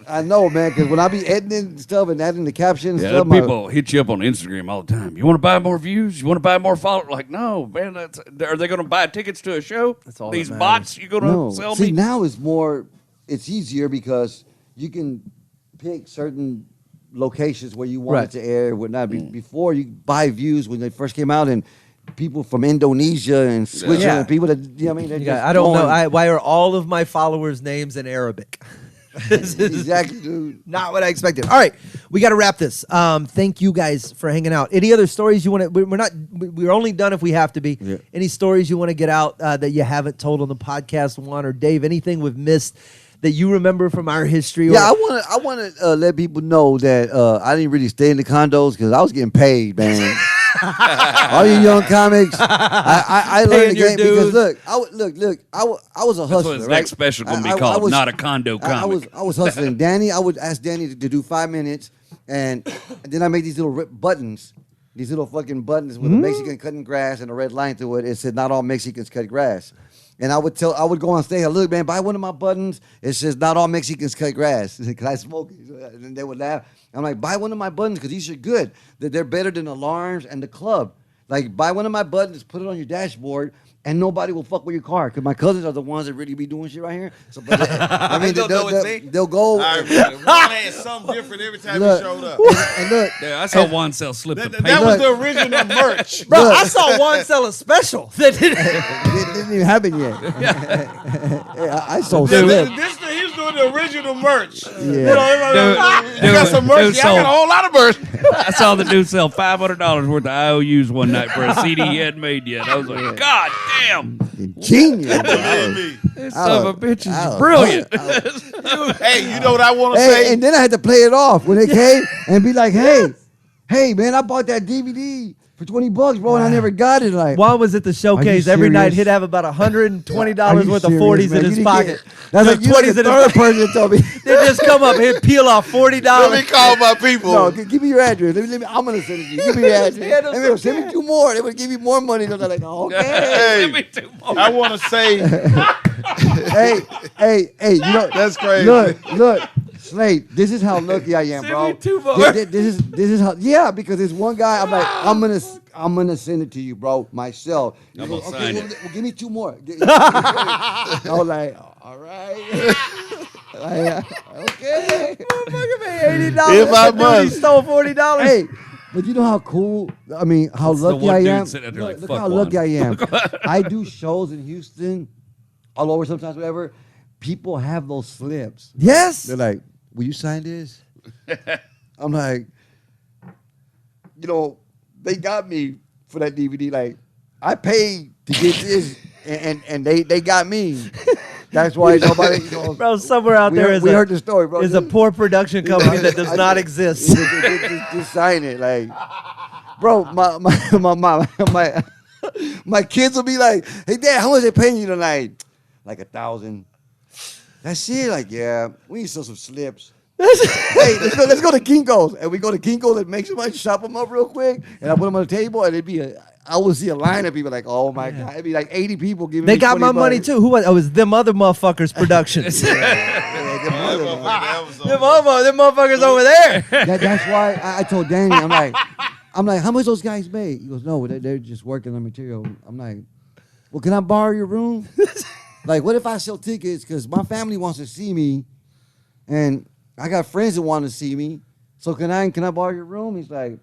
I know, man, because when I be editing stuff and adding the captions, Yeah, stuff, people hit you up on Instagram all the time. You want to buy more views? You want to buy more followers? Like, no, man. Are they going to buy tickets to a show? That's all that These matters. bots you going to no. sell See, me? now it's easier because you can pick certain locations where you want Right. it to air, whatnot. Before you buy views when they first came out, and people from Indonesia and Switzerland, Yeah. people that you know, what I mean, they're You just got- I don't know. going- Why are all of my followers' names in Arabic? This is exactly, dude. not what I expected. All right, we got to wrap this. Thank you guys for hanging out. Any other stories you want to? We're not. We're only done if we have to be. Yeah. Any stories you want to get out that you haven't told on the podcast, Juan or Dave? Anything we've missed that you remember from our history? Yeah, I want to let people know that I didn't really stay in the condos because I was getting paid, man. All you young comics, I learned the game because look, I was a That's hustler. what his right? next special gonna be I called. was- Not a condo comic. I was hustling. Danny, I would ask Danny to do 5 minutes, and then I made these little buttons, these little fucking buttons with a Mexican cutting grass and a red line through it. It said, "Not all Mexicans cut grass." And I would go on stage, look, man, buy one of my buttons. It says, "Not all Mexicans cut grass," because I smoke it. And they would laugh. I'm like, buy one of my buttons because these are good. They're better than alarms and the club. Like, buy one of my buttons, put it on your dashboard, and nobody will fuck with your car. Because my cousins are the ones that really be doing shit right here. So, but I mean, they'll go. I remember. Juan had something different every time he showed up. And look, Yeah, I saw Juan sell slip of paper. That was the original merch. Bro, I saw one sell a special. That didn't. it didn't even happen yet. Yeah, I sold He slip. was doing the original merch. Yeah. You got some merch. Yeah, I got a whole lot of merch. I saw the dude sell $500 worth of IOUs one night for a CD he hadn't made yet. I was like, God damn, Genius. this son of a bitch is brilliant. Hey, you know what I want to Hey, say? and then I had to play it off when they came and be like, hey, man, I bought that DVD for $20, bro, and I never got it. Like, Juan was at the showcase every night. serious? He'd have about $120 Are you worth of serious, 40s man? in You his didn't pocket. That's like you like the third person that told me. They'd just come up, he'd peel off $40. Let me call my people. No, give me your address. Let me, I'm gonna send it to you. Give me your address. And they would send me 2 more. They would give you more money. They're like, okay. Hey, I want to say, hey, you know That's crazy. Look, Slade, this is how lucky I am, bro. me 2 more. This is how, yeah, because this one guy, I'm like, I'm gonna send it to you, bro, myself. I'm He gonna goes, sign well, it. well, give me 2 more. I was like, all right. Okay. Motherfucker paid $80. If I That dude, he must. stole $40. Hey, but you know how cool, I mean, how That's the lucky one I dude am. sitting there Look, like, look "Fuck how Juan." lucky I am. I do shows in Houston, all over sometimes, whatever. People have those slips. Yes. They're like, will you sign this? I'm like, you know, they got me for that DVD. Like, I paid to get this, and they got me. That's why nobody, you know. Bro, somewhere out there we heard the story, bro. is a poor production company that does not exist. Just sign it, like, bro. My kids will be like, "Hey, Dad, how much they paying you tonight?" Like 1,000. That's it. Like, yeah, we need to sell some slips. Hey, let's go to Kinko's, and we go to Kinko's and make somebody chop them up real quick, and I put them on the table, and I would see a line of people like, oh my God, it'd be like 80 people giving They me got my $20. money too. Who was? It was them other motherfuckers productions. them motherfuckers over there. That's why I told Danny, I'm like, how much those guys made? He goes, no, they're just working on material. I'm like, well, can I borrow your room? Like, what if I sell tickets? Because my family wants to see me, and I got friends that want to see me. So can I borrow your room? He's like,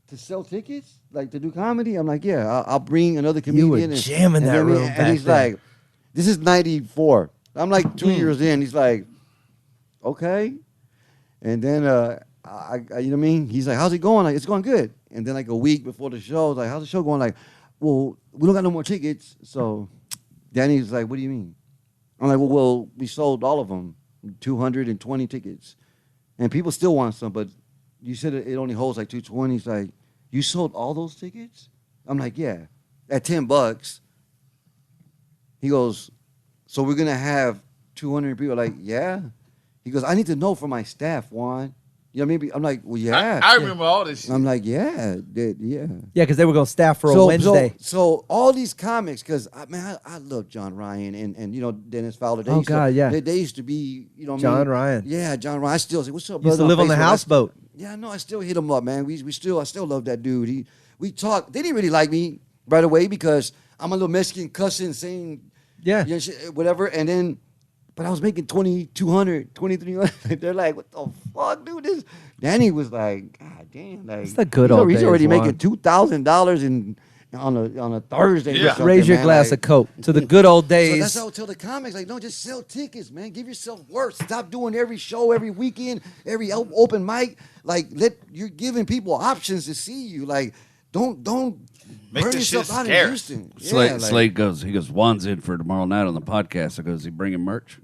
to sell tickets? Like, to do comedy? I'm like, yeah, I'll bring another comedian. You were jamming that room And back he's then. like, this is 94. I'm like 2 years in. He's like, okay. And then, I you know what I mean? He's like, how's it going? Like, it's going good. And then like a week before the show, I was like, how's the show going? Like, well, we don't got no more tickets. So Danny's like, what do you mean? I'm like, well, we sold all of them, 220 tickets. And people still want some, but you said it only holds like 220. He's like, you sold all those tickets? I'm like, yeah, at $10. He goes, so we're going to have 200 people. Like, yeah. He goes, I need to know for my staff, Juan. You know what I mean? I'm like, well, yeah. I remember all this shit. I'm like, yeah, yeah. Yeah, because they were going to staff for a Wednesday. So all these comics, because I love John Ryan and you know Dennis Fowler. They Oh, used to- God, yeah. They used to be, you know, what I John mean? Ryan. Yeah, John Ryan. I still say, what's up, brother? Used to live on the Facebook. houseboat. Yeah, no, I still hit him up, man. I still love that dude. We talk. They didn't really like me right away because I'm a little Mexican cussing, saying, Yeah. you know, shit, whatever, and then. But I was making 2,200, 2,300. They're like, what the fuck, dude? This Danny was like, God damn, like It's the good old He's days, already Juan. making $2,000 on a Thursday. Yeah. Or something, Raise your man. glass Like, of Coke to the good old so days. that's how I would tell the comics, like, no, just sell tickets, man. Give yourself work. Stop doing every show, every weekend, every open mic. Like, you're giving people options to see you. Like, don't Make burn this shit yourself out in scarce. Houston. Slade, Yeah, like- Slade goes, Juan's in for tomorrow night on the podcast. I goes, he bringing merch?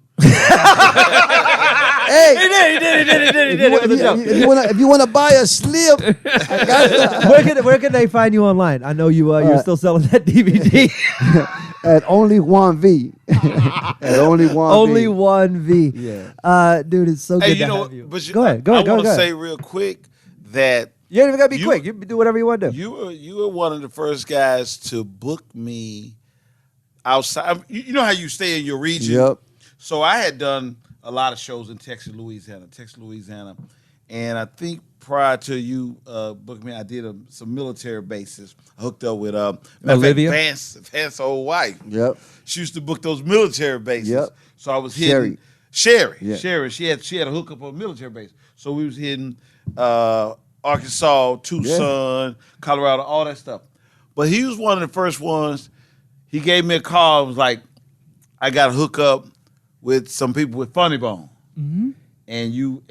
Hey, he did. It was a joke. If you wanna buy a slip, I got Where can they find you online? I know you're still selling that DVD. at only one V. At only one. Only V. one V. Yeah. Dude, it's so good to have you. Go ahead. I want to say real quick that You ain't even gotta be quick. You do whatever you want to do. you were one of the first guys to book me outside. You know how you stay in your region? Yep. So I had done a lot of shows in Texas, Louisiana, and I think prior to you booking me, I did some military bases. I hooked up with Olivia? Vance's old wife. Yep. She used to book those military bases. Yep. So I was hitting Sherry. Yeah. Sherry. She had a hookup on a military base. So we was hitting Arkansas, Tucson, Colorado, all that stuff. But he was one of the first ones. He gave me a call. It was like, I got to hook up with some people with Funny Bone. Mm-hmm. And you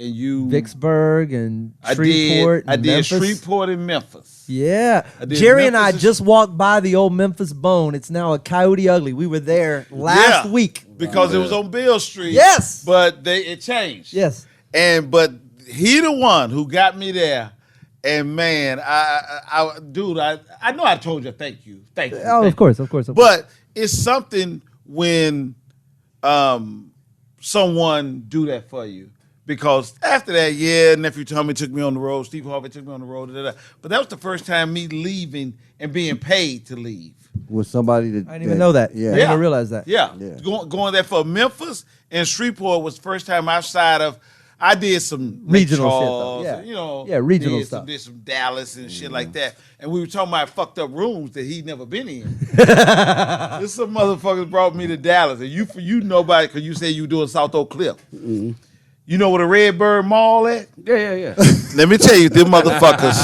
Vicksburg and Shreveport. I did Memphis. Shreveport and Memphis. Yeah. did Jerry and I Memphis. just walked by the old Memphis Bone. It's now a Coyote Ugly. We were there last week. Because it was on Bill Street. Yes. But it changed. Yes. But he the one who got me there. And man, I know I told you thank you. Oh, of course. But it's something when someone do that for you. Because after that, Nephew Tommy took me on the road, Steve Harvey took me on the road, but that was the first time me leaving and being paid to leave. With somebody that I didn't even know that. Yeah. I didn't even realize that. Yeah. Yeah. Going there for Memphis and Shreveport was the first time outside of, I did some Regional Charles, shit, though. Yeah. and, Yeah, regional stuff. Did some Dallas and shit like that. And we were talking about fucked up rooms that he'd never been in. This some motherfuckers brought me to Dallas. And you nobody, because you said you doing South Oak Cliff. Mm-hmm. You know where the Redbird Mall at? Yeah. Let me tell you, them motherfuckers.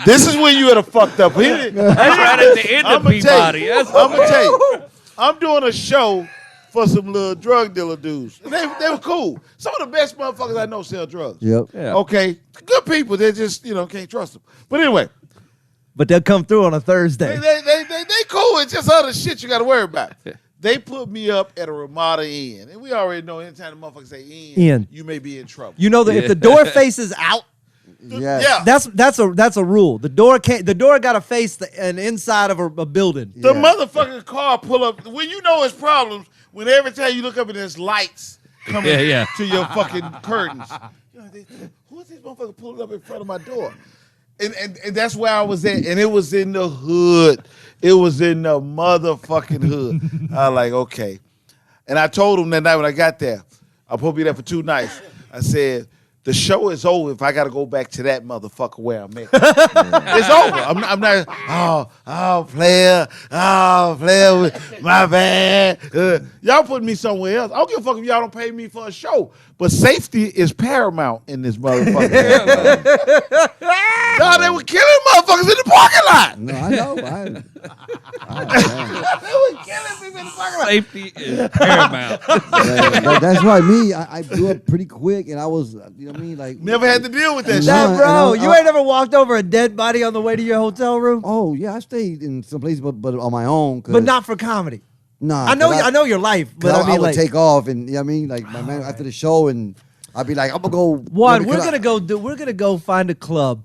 This is when you had a fucked up. That's right at the end of Peabody. I'm gonna tell you, I'm doing a show for some little drug dealer dudes. And they were cool. Some of the best motherfuckers I know sell drugs. Yep. Yeah. Okay, good people. They just can't trust them. But anyway, But they'll come through on a Thursday. they cool. It's just other shit you got to worry about. They put me up at a Ramada Inn, and we already know anytime the motherfuckers say Inn, you may be in trouble. You know that if the door faces out, Yeah. that's a rule. The door got to face an inside of a building. The motherfucking car pull up when you know it's problems. When every time you look up and there's lights coming to your fucking curtains. Who is this motherfucker pulling up in front of my door? And that's where I was at, and it was in the hood. It was in the motherfucking hood. I was like, okay. And I told him that night when I got there, I'm supposed to be there for 2 nights. I said, the show is over if I got to go back to that motherfucker where I'm at. It's over. I'm not, player, with my bad. Y'all put me somewhere else. I don't give a fuck if y'all don't pay me for a show. But safety is paramount in this motherfucker. No, they were killing motherfuckers in the parking lot. No, I know. They were killing people in the parking lot. Safety is paramount. That's why me. I grew up pretty quick, and I was, you know what I mean, like Never had to deal with that shit. Nah, and bro, I- you ain't ever walked over a dead body on the way to your hotel room, Oh yeah, I stayed in some places, but on my own. but not for comedy. Nah, I know your life, but I mean, would like, take off, and you know what I mean, like my man after the show, and I'd be like, I'm gonna go. Juan, because we're gonna go find a club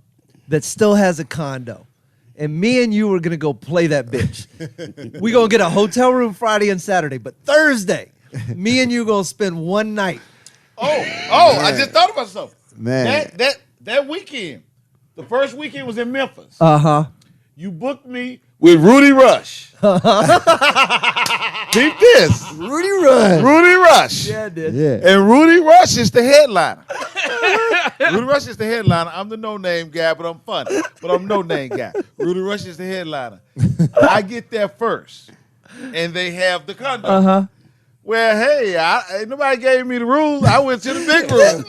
that still has a condo, and me and you are gonna go play that bitch. We gonna get a hotel room Friday and Saturday, but Thursday, me and you gonna spend one night. I just thought about something. Man. That weekend, the first weekend was in Memphis. You booked me with Rudy Rush. Keep this. Rudy Rush. Rudy Rush. Yeah, I did. Yeah. And Rudy Rush is the headliner. Rudy Rush is the headliner. I'm the no-name guy, but I'm funny. But I'm no-name guy. Rudy Rush is the headliner. I get there first, and they have the condo. Well, hey, ain't nobody gave me the rules. I went to the big room.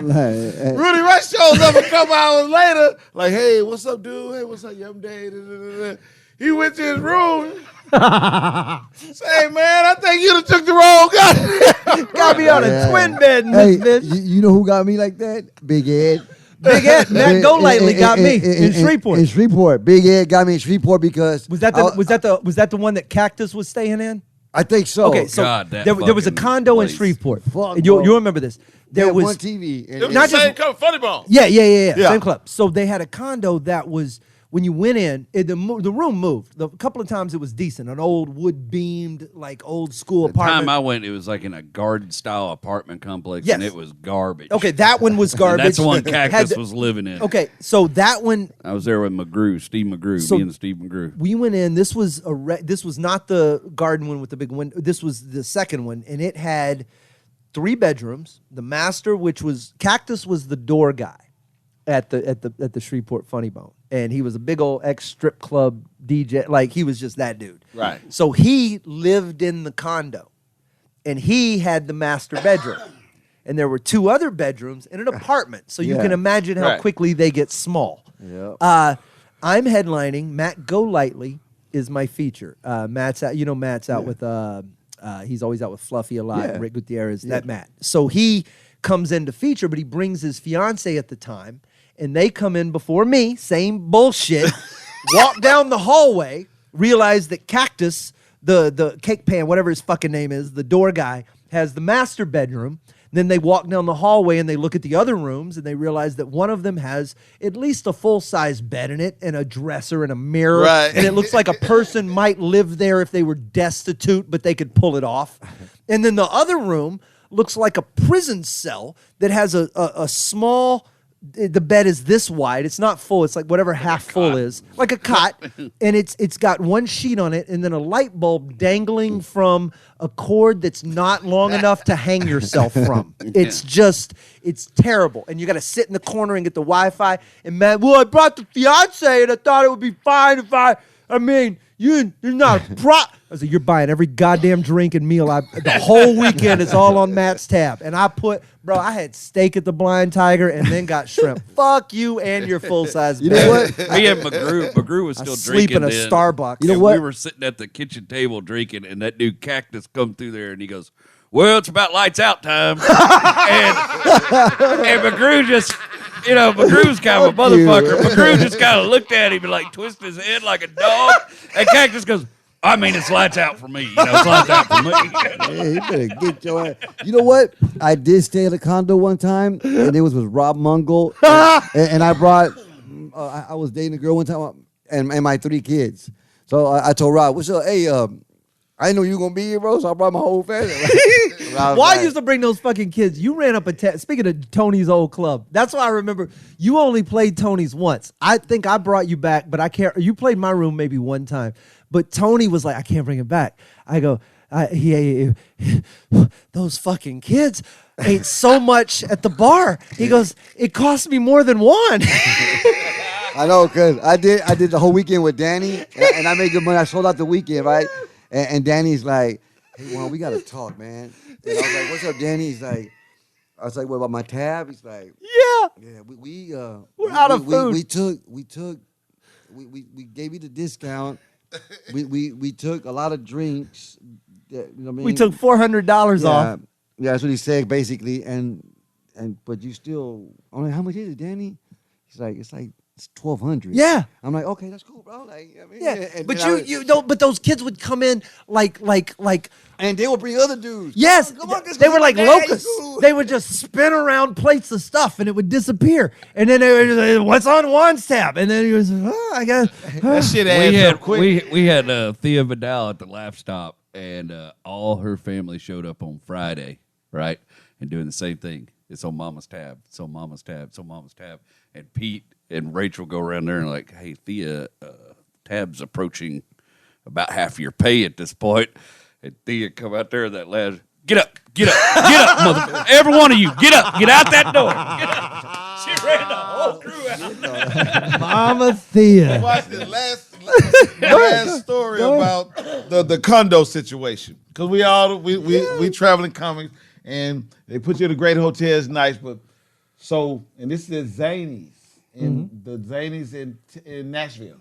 Rudy Rush shows up a couple hours later, like, hey, what's up, dude? Hey, what's up, young day? He went to his room. Say, man, I think you done took the wrong guy. Got me on a twin bed in Hey, this bitch. you know who got me like that? Big Ed. Big Ed, Matt Go Lightly got me in Shreveport. In Shreveport, Big Ed got me in Shreveport because Was that the one that Cactus was staying in? I think so. Okay, so God, that there was a fucking condo in place. Shreveport. Fuck, And bro. you'll remember this. They There had was one TV. It was Not the same just- color, Funny Bone. Yeah. Yeah. Same club. So they had a condo that was, when you went in, the room moved. A couple of times it was decent. An old wood beamed, like old school The apartment. time I went, it was like in a garden style apartment complex, Yes. and it was garbage. Okay, that one was And garbage. that's the one Had Cactus the- was living in. Okay, so that one, I was there with McGrew, Steve McGrew, So- me and Steve McGrew. we went in. This was this was not the garden one with the big window. This was the second one, and it had 3 bedrooms. The master, which was Cactus, was the door guy at the Shreveport Funny Bone, and he was a big old ex-strip club DJ. Like, he was just that dude. Right. So he lived in the condo, and he had the master bedroom, and there were 2 other bedrooms in an apartment. So you Yeah. can imagine how Right. quickly they get small. Yep. I'm headlining. Matt Golightly is my feature. Matt's out. You know, Matt's out with. He's always out with Fluffy a lot. Yeah. Rick Gutierrez. That Matt. So he comes in to feature, but he brings his fiance at the time, and they come in before me. Same bullshit. Walk down the hallway. Realize that Cactus, the cake pan, whatever his fucking name is, the door guy, has the master bedroom. Then they walk down the hallway and they look at the other rooms and they realize that one of them has at least a full-size bed in it and a dresser and a mirror. Right. And it looks like a person might live there if they were destitute, but they could pull it off. And then the other room looks like a prison cell that has a small... The bed is this wide. It's not full. It's like whatever half full is, like a cot, and it's got one sheet on it, and then a light bulb dangling from a cord that's not long enough to hang yourself from. It's terrible, and you got to sit in the corner and get the Wi-Fi. And man, well, I brought the fiance, and I thought it would be fine if you're not a pro. I was like, you're buying every goddamn drink and meal. The whole weekend is all on Matt's tab. And I had steak at the Blind Tiger and then got shrimp. Fuck you and your full-size You bed. know what? Me and McGrew was I still sleep drinking in a then. Starbucks. You know And what? We were sitting at the kitchen table drinking, and that dude Cactus come through there, and he goes, "Well, it's about lights out time." and McGrew just, McGrew's kind of a Fuck you. motherfucker. McGrew just kind of looked at him and like twisted his head like a dog, and Cactus goes, "I mean, it's lights out for me. It's lights out for me." Yeah, you better get your ass. You know what? I did stay at a condo one time, and it was with Rob Mungle, and I brought. I was dating a girl one time, and my 3 kids. So I told Rob, "What's up? Hey, I didn't know you were gonna be here, bro. So I brought my whole family." Why you used to bring those fucking kids? You ran up speaking of Tony's old club. That's why I remember you only played Tony's once. I think I brought you back, but I can't. You played my room maybe one time. But Tony was like, I can't bring him back. I go, those fucking kids ate so much at the bar. He goes, it cost me more than one. I know, cause I did the whole weekend with Danny, and I made good money. I sold out the weekend, right? And Danny's like, "Hey, Juan, we gotta talk, man." And I was like, "What's up, Danny?" He's like, "I was like, what about my tab?" He's like, Yeah. we're out of food. We gave you the discount. We took a lot of drinks. You know what I mean? We took $400 off. Yeah, that's what he said basically. But you still, I'm like, how much is it, Danny? He's like, it's $1,200. Yeah. I'm like, okay, that's cool, bro. Like, I mean, Yeah. and But then you don't. But those kids would come in like. and they will bring other dudes. Yes, Come on, they were like daddy, locusts. cool. They would just spin around plates of stuff, and it would disappear. And then they would just say, "What's on Juan's tab?" And then he was, "Oh, I guess." That shit we adds had up quick. we had Thea Vidal at the Laugh Stop, and all her family showed up on Friday, right, and doing the same thing. It's on Mama's tab. It's on Mama's tab. It's on Mama's tab. And Pete and Rachel go around there and like, "Hey, Thea, tab's approaching about half your pay at this point." And Thea come out there that last, get up, motherfucker. Every one of you, get up, get out that door. Get up. She ran the whole crew out. Mama Thea. Watch the last story about the condo situation, because we traveling comics, and they put you in a great hotel. It's nice, but and this is Zanies the Zanies in Nashville.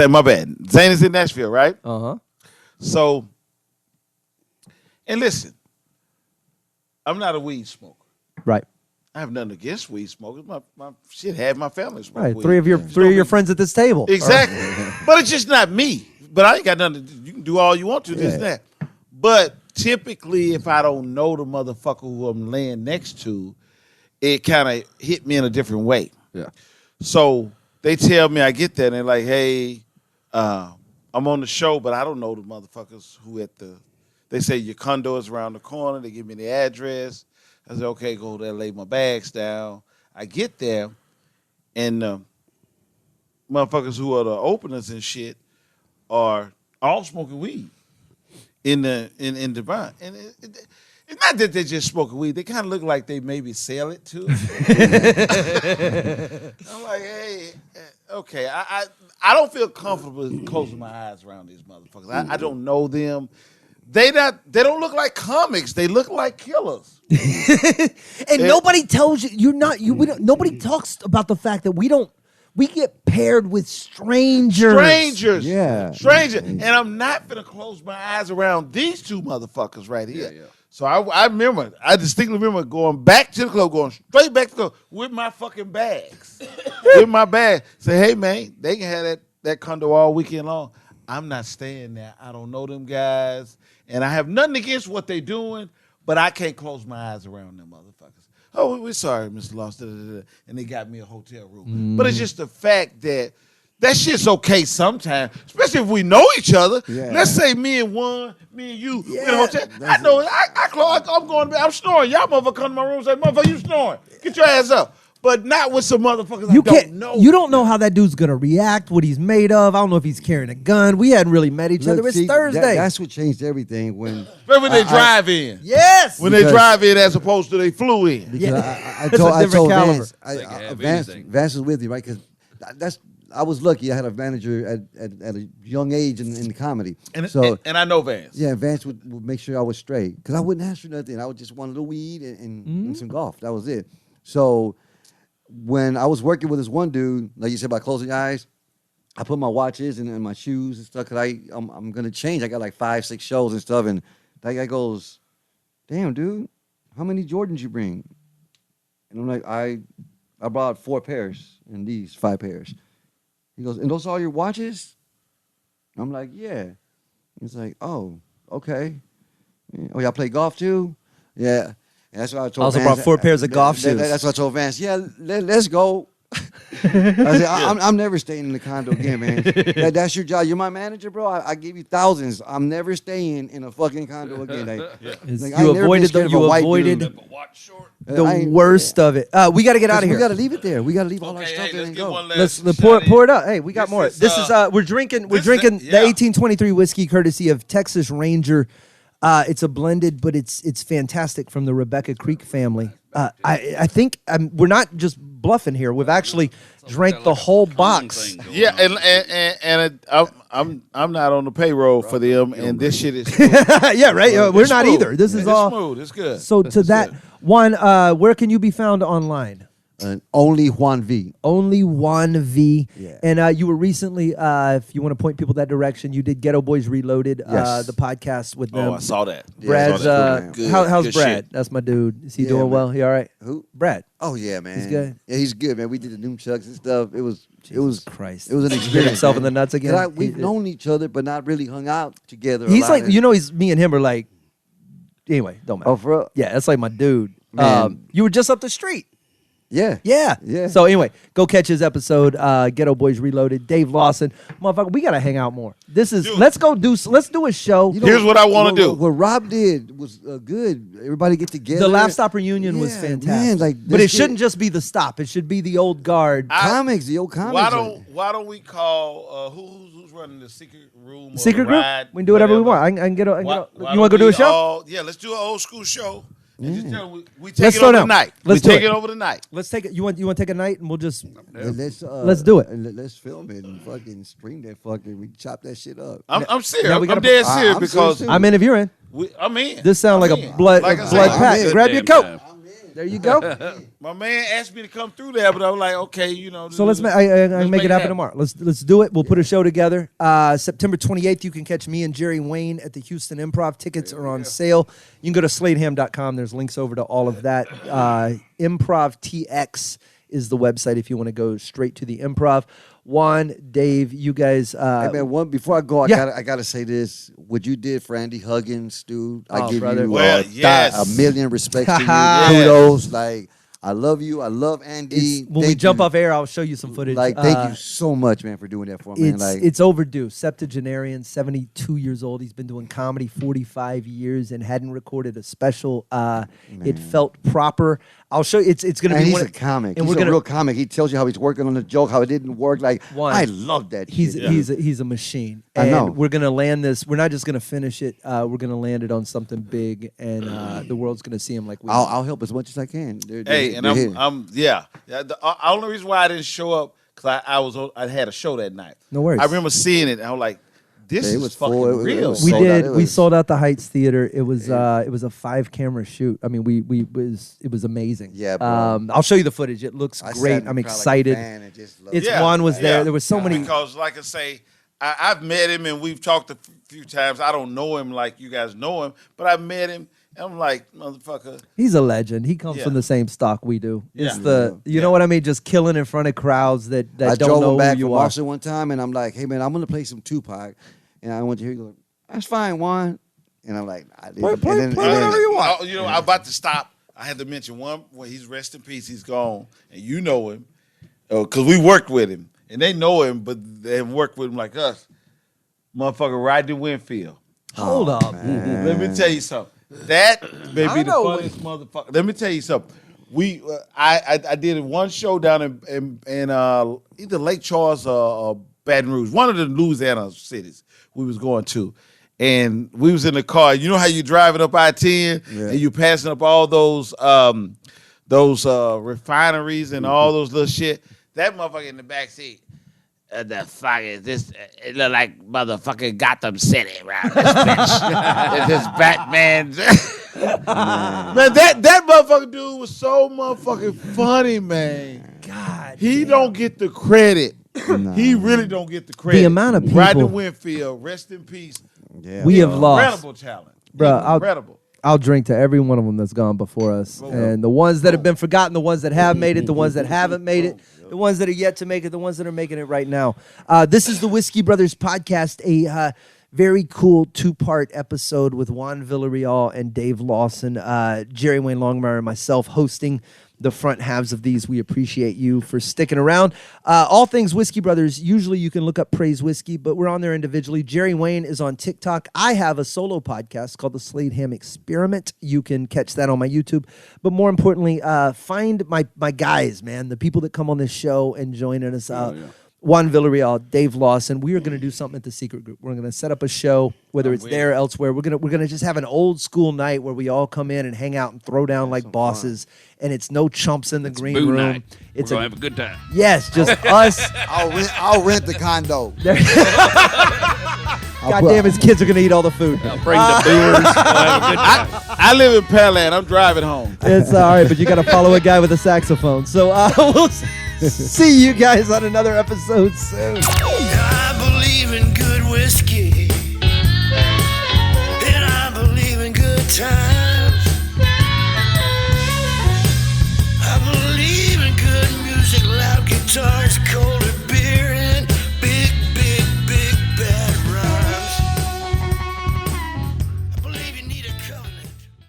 My bad. Zanies in Nashville, right? So, and listen, I'm not a weed smoker. Right. I have nothing against weed smokers. My shit, half my family smoke Right. weed. Three of your friends at this table. Exactly. But it's just not me. But I ain't got nothing. You can do all you want to. This and that. But typically, if I don't know the motherfucker who I'm laying next to, it kind of hit me in a different way. Yeah. So they tell me, I get there, and they're like, hey, I'm on the show, but I don't know the motherfuckers who they say your condo is around the corner. They give me the address. I said, okay, go there, lay my bags down. I get there, and motherfuckers who are the openers and shit are all smoking weed in the bar. And it's not that they're just smoking weed. They kind of look like they maybe sell it too. I'm like, hey, okay. I don't feel comfortable closing my eyes around these motherfuckers. I don't know them. They don't look like comics. They look like killers. And nobody tells you nobody talks about the fact that we get paired with strangers. Yeah. Strangers. And I'm not going to close my eyes around these two motherfuckers right here. Yeah. So I distinctly remember going back to the club, going straight back to the club with my fucking bags. With my bag. Say, hey, man, they can have that condo all weekend long. I'm not staying there. I don't know them guys. And I have nothing against what they're doing, but I can't close my eyes around them motherfuckers. Oh, we're sorry, Mr. Lawson. And they got me a hotel room. But it's just the fact that shit's okay sometimes, especially if we know each other. Yeah. Let's say me and you in a hotel. I know I'm going to bed. I'm snoring. Y'all motherfucker come to my room and say, motherfucker, you snoring. Get your ass up. But not with some motherfuckers I don't know. You don't know how that dude's gonna react, what he's made of. I don't know if he's carrying a gun. We hadn't really met each other. It's Thursday. That's what changed everything when they drive in. Yes. When they drive in as opposed to they flew in. Because I It's a told different caliber. Vance was with me, right? Because I was lucky. I had a manager at a young age in the comedy. And I know Vance. Yeah, Vance would make sure I was straight. Because I wouldn't ask for nothing. I would just want a little weed and some golf. That was it. So when I was working with this one dude, like you said about closing your eyes, I put my watches and my shoes and stuff because I'm going to change. I got like 5-6 shows and stuff. And that guy goes, damn, dude, how many Jordans you bring? And I'm like, I brought 4 pairs and these 5 pairs. He goes, and those are all your watches? I'm like, yeah. He's like, oh, okay. Oh, y'all play golf too? Yeah. And that's what I told Also Vance. brought 4 pairs of golf shoes. That's what I told Vance. Yeah, let's go. I said, I'm never staying in the condo again, man. That's your job. You're my manager, bro. I give you thousands. I'm never staying in a fucking condo again. You avoided the worst of it. We got to get out of here. We got to leave it there. We got to leave all our stuff there and go. Let's pour it up. Hey, we got more. This is we're drinking the 1823 whiskey courtesy of Texas Ranger. It's a blended, but it's fantastic from the Rebecca Creek family. I think we're not just bluffing here. We've actually drank the whole box. Yeah, and I'm not on the payroll for them, and this shit is yeah, right. We're not either. This is all smooth. It's good. So to that one, where can you be found online? Only Juan V. Only Juan V. Yeah. And you were recently, if you want to point people that direction, you did Ghetto Boys Reloaded, Yes. the podcast with them. Oh, I saw that. Brad's, Good, how's good Brad? shit. That's my dude. Is he Yeah, doing man. well? He all right? Who? Brad. Oh yeah, man. He's good? Yeah, he's good, man. We did the Noomchucks and stuff. It was Christ. It was an Hit experience. himself in man. the nuts again. 'Cause we've known each other, but not really hung out together. He's like, and, he's me and him are like, anyway, don't matter. Oh, for real? Yeah, that's like my dude. Man. You were just up the street. Yeah. Yeah. So anyway, go catch his episode, Ghetto Boys Reloaded. Dave Lawson. Motherfucker, we got to hang out more. Let's do a show. You know, Here's what I want to do. What Rob did was good. Everybody get together. The Laugh Stop reunion was Yeah, fantastic. man, but it shouldn't just be the stop. It should be the old guard. comics, the old comics. Why don't we call who's running the secret room? Or Secret the group? ride, We can do whatever we whatever? want. I can get a, Why you want to go do a show? Yeah, let's do an old school show. And just tell them we take Let's it slow over down. tonight. Let's we do take it. it over tonight. Let's take it. You want to take a night and we'll just. Let's do it. Let's film it and fucking stream that fucking. We chop that shit up. I'm serious. Now we I'm gotta dead put- serious I'm because serious, I'm in if you're in. I'm in. This sounds like I'm a in. blood Like I said, blood I'm pack. in. Grab your Damn coat. time. There you go. My man asked me to come through there, but I was like, okay, So let's make it happen tomorrow. Let's do it. We'll put a show together. September 28th, you can catch me and Jerry Wayne at the Houston Improv. Tickets are on sale. You can go to sladeham.com. There's links over to all of that. Improv TX is the website if you want to go straight to the Improv. Juan, Dave, you guys. Hey man, before I go, Yeah. I gotta say this. What you did for Andy Huggins, dude, Oh, I give brother. you Well, yes. a million respects to you. Yes. Kudos, like I love you. I love Andy. When we Thank jump you. off air, I'll show you some footage. Like, thank you so much, man, for doing that for me. It's overdue. Septuagenarian, 72 years old. He's been doing comedy 45 years and hadn't recorded a special. It felt proper. I'll show you. It's going to be he's one a comic. and He's we're a real comic. He tells you how he's working on the joke, how it didn't work. Like, One, I love that. He's shit. he's a machine. I And know. we're gonna land this. We're not just gonna finish it. We're gonna land it on something big, and the world's gonna see him like we. I'll help as much as I can. Hey, and I'm yeah. The only reason why I didn't show up because I had a show that night. No worries. I remember seeing it. And I was like, this Yeah, it is was fucking full. It real. was We sold out. did. It We was- sold out the Heights Theater. It was a 5-camera shoot. I mean, it was amazing. Yeah, bro. I'll show you the footage. It looks I sat great. in the I'm crowd like a excited. fan and just loved It's it. Juan was there. There was so many. Because, like I say, I've met him and we've talked a few times. I don't know him like you guys know him, but I met him and I'm like, motherfucker. He's a legend. He comes Yeah. from the same stock we do. It's Yeah. you know what I mean? Just killing in front of crowds that I don't drove know him back who you from are. Austin one time, and I'm like, "Hey man, I'm gonna play some Tupac," and I went to hear you go, "That's fine, Juan," and I'm like, Play whatever you want. You know, I'm about to stop. I had to mention one. Well, he's rest in peace. He's gone, and you know him because we worked with him, and they know him, but they haven't worked with him like us. Motherfucker, Rodney Winfield. Hold up. Let me tell you something. That may I be the know. funniest motherfucker. Let me tell you something. We, I did one show down in either Lake Charles or Baton Rouge, one of the Louisiana cities we was going to, and we was in the car. You know how you driving up I-10 and you passing up all those refineries and all those little shit. That motherfucker in the back seat. The fuck is this? It look like motherfucking Gotham City around this bitch. This Batman. Man, that motherfucking dude was so motherfucking funny, man. God. He don't get the credit. He really don't get the credit. The amount of people- Rodney Winfield, rest in peace. Yeah, We have lost. Incredible talent. Bruh, Incredible. I'll drink to every one of them that's gone before us. And the ones that have been forgotten, the ones that have made it, the ones that haven't made it, the ones that are yet to make it, the ones that are making it right now. This is the Whiskey Brothers podcast, a very cool 2-part episode with Juan Villareal and Dave Lawson. Jerry Wayne Longmire and myself hosting the front halves of these. We appreciate you for sticking around. All things Whiskey Brothers, usually you can look up Praise Whiskey, but we're on there individually. Jerry Wayne is on TikTok. I have a solo podcast called The Slade Ham Experiment. You can catch that on my YouTube. But more importantly, find my guys, man, the people that come on this show and joining us. Juan Villareal, Dave Lawson. We are going to do something at the Secret Group. We're going to set up a show, whether it's there or elsewhere. We're gonna just have an old school night where we all come in and hang out and throw down like bosses. And it's no chumps in the green Boo room. night. It's We're gonna have a good time. yes, just us. I'll rent the condo. God damn, his kids are gonna eat all the food. Bring the booers. We'll have a good time. I live in Pearland. I'm driving home. It's all right, but you got to follow a guy with a saxophone. So we'll see you guys on another episode soon. I believe in good whiskey, and I believe in good times.